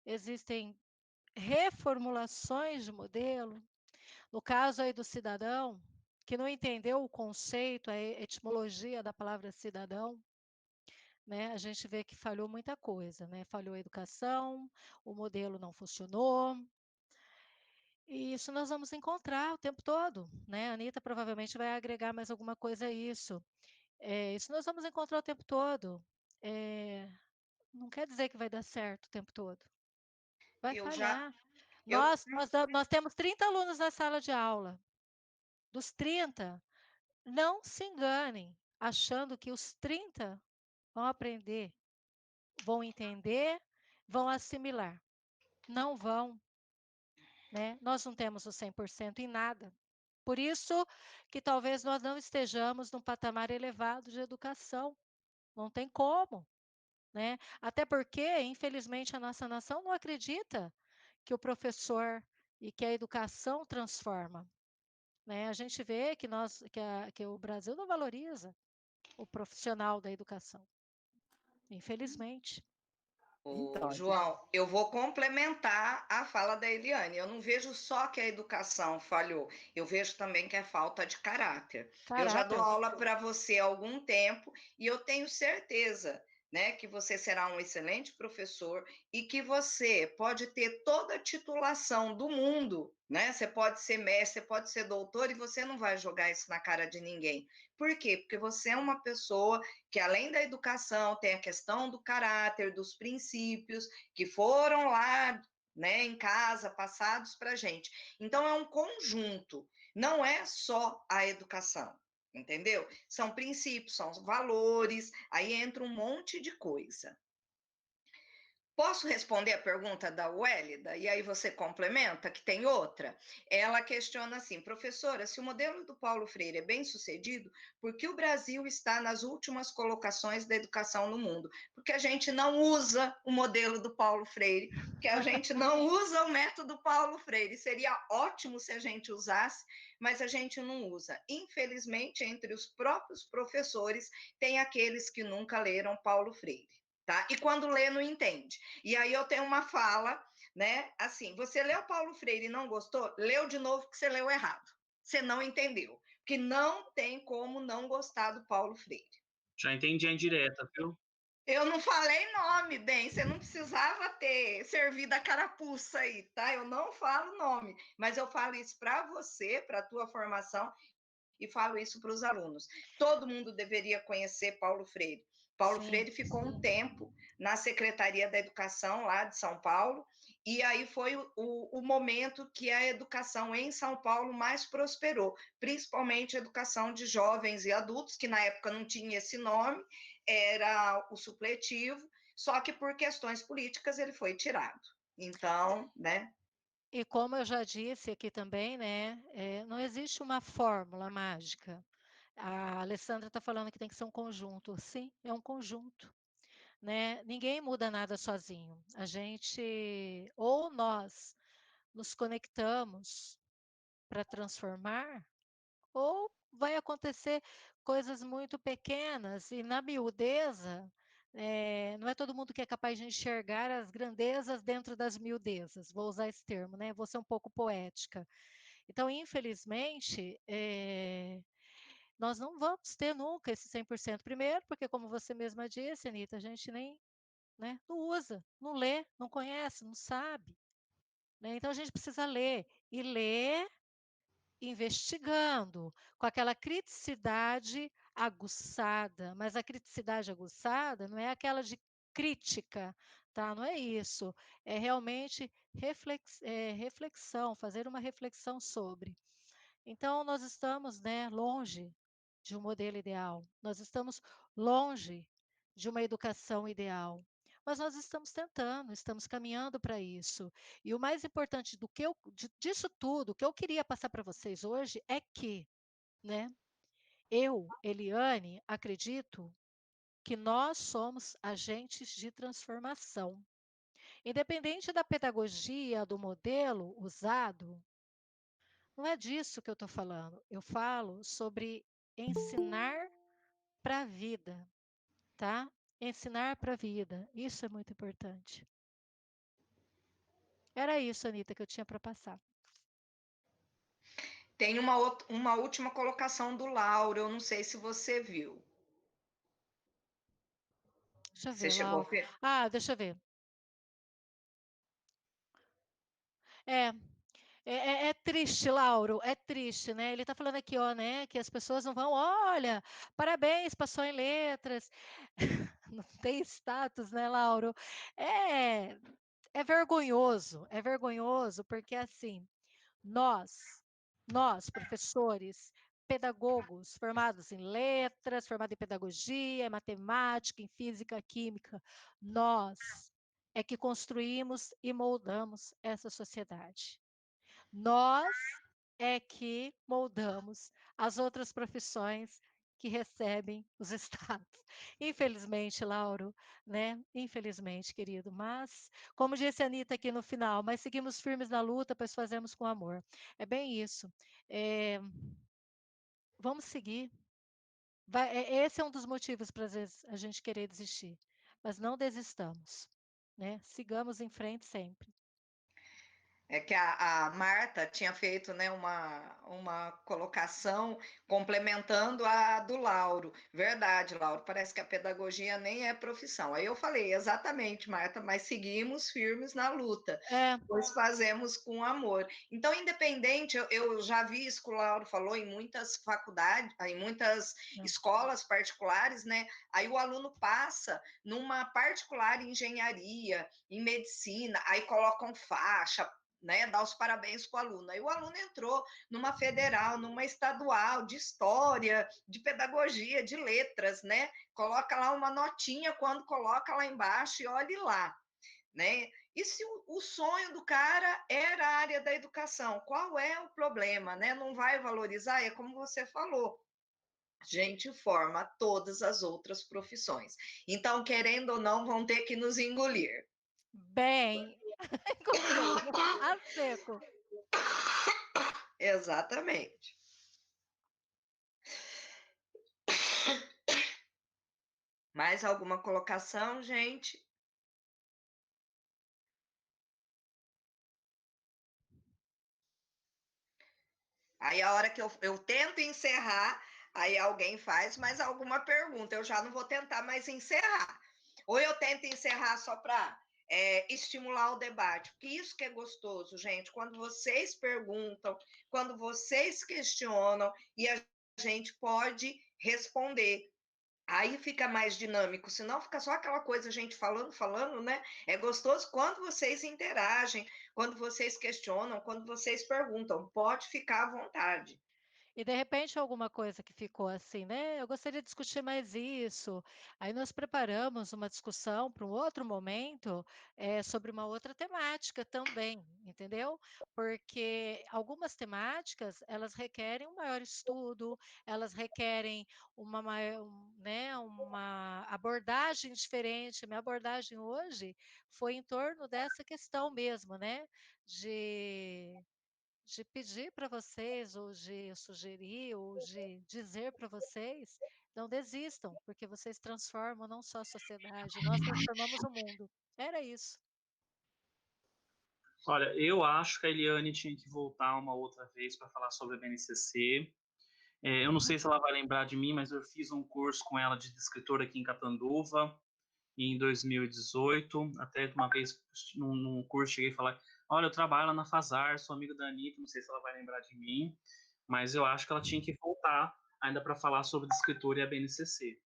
B: existem reformulações de modelo. No caso aí do cidadão, que não entendeu o conceito, a etimologia da palavra cidadão, né? A gente vê que falhou muita coisa, né? Falhou a educação, o modelo não funcionou. E isso nós vamos encontrar o tempo todo, né? A Anitta provavelmente vai agregar mais alguma coisa a isso. Isso nós vamos encontrar o tempo todo. Não quer dizer que vai dar certo o tempo todo. Vai
A: Eu já,
B: falhar.
A: eu,
B: Nós temos 30 alunos na sala de aula. Dos 30, não se enganem, achando que os 30 vão aprender, vão entender, vão assimilar. Não vão, né? Nós não temos o 100% em nada. Por isso que talvez nós não estejamos num patamar elevado de educação. Não tem como, né? Até porque, infelizmente, a nossa nação não acredita que o professor e que a educação transforma, né? A gente vê que o Brasil não valoriza o profissional da educação, infelizmente.
A: Ô,
E: Então,
A: João, eu vou complementar a fala da Eliane. Eu não vejo só que a educação falhou, eu vejo também que é falta de caráter. Eu já dou
B: Caráter.
A: aula para você há algum tempo e eu tenho certeza, né, que você será um excelente professor e que você pode ter toda a titulação do mundo, né? Você pode ser mestre, você pode ser doutor e você não vai jogar isso na cara de ninguém. Por quê? Porque você é uma pessoa que além da educação tem a questão do caráter, dos princípios que foram lá, né, em casa passados para a gente. Então é um conjunto, não é só a educação, entendeu? São princípios, são valores, aí entra um monte de coisa. Posso responder a pergunta da Wélida? E aí você complementa, que tem outra. Ela questiona assim, professora, se o modelo do Paulo Freire é bem sucedido, por que o Brasil está nas últimas colocações da educação no mundo? Porque a gente não usa o modelo do Paulo Freire, porque a gente não usa o método Paulo Freire. Seria ótimo se a gente usasse, mas a gente não usa. Infelizmente, entre os próprios professores, tem aqueles que nunca leram Paulo Freire. Tá? E quando lê, não entende. E aí eu tenho uma fala, né? Assim, você leu Paulo Freire e não gostou? Leu de novo que você leu errado. Você não entendeu. Porque não tem como não gostar do Paulo Freire.
C: Já entendi a indireta, viu?
A: Eu não falei nome, bem, você não precisava ter servido a carapuça aí, tá? Eu não falo nome, mas eu falo isso para você, para a tua formação, e falo isso para os alunos. Todo mundo deveria conhecer Paulo Freire. Paulo
B: Sim.
A: Freire ficou um tempo na Secretaria da Educação lá de São Paulo, e aí foi o momento que a educação em São Paulo mais prosperou, principalmente a educação de jovens e adultos, que na época não tinha esse nome, era o supletivo, só que por questões políticas ele foi tirado. Então, né?
B: E como eu já disse aqui também, né, não existe uma fórmula mágica. A Alessandra está falando que tem que ser um conjunto. Sim, é um conjunto, né? Ninguém muda nada sozinho. A gente, ou nós nos conectamos para transformar, ou vai acontecer coisas muito pequenas e na miudeza, não é todo mundo que é capaz de enxergar as grandezas dentro das miudezas. Vou usar esse termo, né? Vou ser um pouco poética. Então, infelizmente, nós não vamos ter nunca esse 100%. Primeiro, porque como você mesma disse, Anitta, a gente nem, né, não usa, não lê, não conhece, não sabe. Né? Então, a gente precisa ler. E ler investigando, com aquela criticidade aguçada. Mas a criticidade aguçada não é aquela de crítica, tá? Não é isso. É realmente reflexão, fazer uma reflexão sobre. Então, nós estamos, né, longe de um modelo ideal, nós estamos longe de uma educação ideal, mas nós estamos tentando, estamos caminhando para isso. E o mais importante disso tudo, o que eu queria passar para vocês hoje é que, né, eu, Eliane, acredito que nós somos agentes de transformação. Independente da pedagogia, do modelo usado, não é disso que eu estou falando. Eu falo sobre ensinar para a vida, tá? Ensinar para a vida. Isso é muito importante. Era isso, Anitta, que eu tinha para passar.
A: Tem uma última colocação do Lauro, eu não sei se você viu.
B: Deixa eu
A: Você
B: ver,
A: chegou a
B: Laura.
A: ver?
B: Ah, deixa eu ver. É, é triste, Lauro, é triste, né? Ele está falando aqui, ó, né, que as pessoas não vão, olha, parabéns, passou em letras. Não tem status, né, Lauro? É, é vergonhoso, porque assim, nós, professores, pedagogos, formados em letras, formados em pedagogia, em matemática, em física, química, nós é que construímos e moldamos essa sociedade. Nós é que moldamos as outras profissões que recebem os estados. Infelizmente, Lauro, né? Infelizmente, querido, mas, como disse a Anitta aqui no final, mas seguimos firmes na luta, pois fazemos com amor. É bem isso. Vamos seguir. Esse é um dos motivos para, às vezes, a gente querer desistir. Mas não desistamos, né? Sigamos em frente sempre.
A: É que a Marta tinha feito, né, uma colocação complementando a do Lauro. Verdade, Lauro, parece que a pedagogia nem é profissão. Aí eu falei, exatamente, Marta, mas seguimos firmes na luta, pois fazemos com amor. Então, independente, eu já vi isso que o Lauro falou em muitas faculdades, em muitas escolas particulares, né? Aí o aluno passa numa particular em engenharia, em medicina, aí colocam faixa, né, dar os parabéns para o aluno. Aí o aluno entrou numa federal, numa estadual, de história, de pedagogia, de letras, né? Coloca lá uma notinha quando coloca lá embaixo e olhe lá, né? E se o sonho do cara era a área da educação, qual é o problema, né? Não vai valorizar? É como você falou, a gente forma todas as outras profissões. Então, querendo ou não, vão ter que nos engolir.
B: Bem, engoliu, a seco.
A: Exatamente. Mais alguma colocação, gente? Aí a hora que eu tento encerrar, aí alguém faz mais alguma pergunta. Eu já não vou tentar mais encerrar. Ou eu tento encerrar só para estimular o debate, porque isso que é gostoso, gente, quando vocês perguntam, quando vocês questionam e a gente pode responder. Aí fica mais dinâmico, senão fica só aquela coisa, a gente falando, né? É gostoso quando vocês interagem, quando vocês questionam, quando vocês perguntam. Pode ficar à vontade.
B: E de repente alguma coisa que ficou assim, né? Eu gostaria de discutir mais isso. Aí nós preparamos uma discussão para um outro momento, sobre uma outra temática também, entendeu? Porque algumas temáticas, elas requerem um maior estudo, elas requerem uma maior, né, uma abordagem diferente. Minha abordagem hoje foi em torno dessa questão mesmo, né? De pedir para vocês, ou de sugerir, ou de dizer para vocês, não desistam, porque vocês transformam não só a sociedade, nós transformamos o mundo. Era isso.
C: Olha, eu acho que a Eliane tinha que voltar uma outra vez para falar sobre a BNCC. Eu não sei se ela vai lembrar de mim, mas eu fiz um curso com ela de escritora aqui em Catanduva, em 2018. Até uma vez, num curso, cheguei a falar: olha, eu trabalho lá na Fazar, sou amigo da Anitta, não sei se ela vai lembrar de mim, mas eu acho que ela tinha que voltar ainda para falar sobre escritora e a BNCC.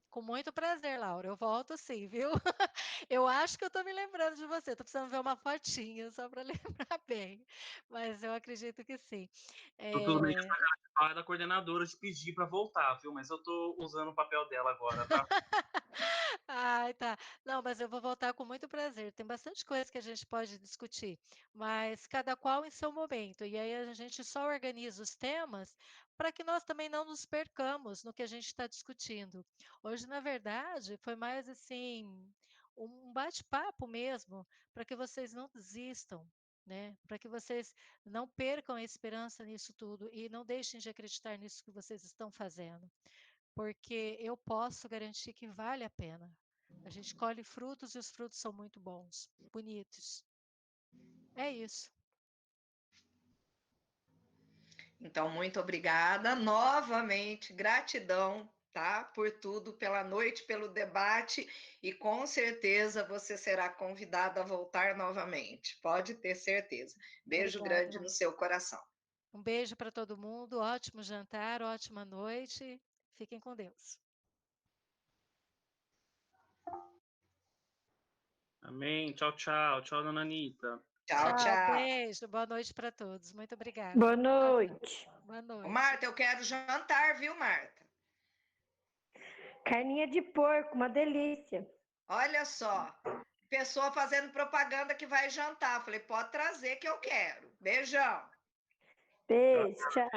B: Com muito prazer, Laura. Eu volto sim, viu? Eu acho que eu estou me lembrando de você. Estou precisando ver uma fotinha só para lembrar bem. Mas eu acredito que sim.
C: Tudo bem que essa cara é da coordenadora de pedir para voltar, viu? Mas eu estou usando o papel dela agora, tá?
B: Ai, tá. Não, mas eu vou voltar com muito prazer. Tem bastante coisa que a gente pode discutir, mas cada qual em seu momento. E aí a gente só organiza os temas para que nós também não nos percamos no que a gente está discutindo. Hoje, na verdade, foi mais assim um bate-papo mesmo, para que vocês não desistam, né? Para que vocês não percam a esperança nisso tudo e não deixem de acreditar nisso que vocês estão fazendo, porque eu posso garantir que vale a pena. A gente colhe frutos e os frutos são muito bons, bonitos. É isso.
A: Então, muito obrigada. Novamente, gratidão, tá? Por tudo, pela noite, pelo debate, e com certeza você será convidada a voltar novamente. Pode ter certeza. Beijo
B: Obrigada.
A: grande no seu coração.
B: Um beijo para todo mundo, ótimo jantar, ótima noite. Fiquem com Deus.
C: Amém. Tchau, tchau. Tchau, dona Anitta.
A: Tchau, tchau.
B: Beijo, boa noite para todos. Muito obrigada.
F: Boa noite.
B: Boa noite.
A: Marta, eu quero jantar, viu, Marta?
F: Carninha de porco, uma delícia.
A: Olha só, pessoa fazendo propaganda que vai jantar. Falei, pode trazer que eu quero. Beijão.
F: Beijo, tchau.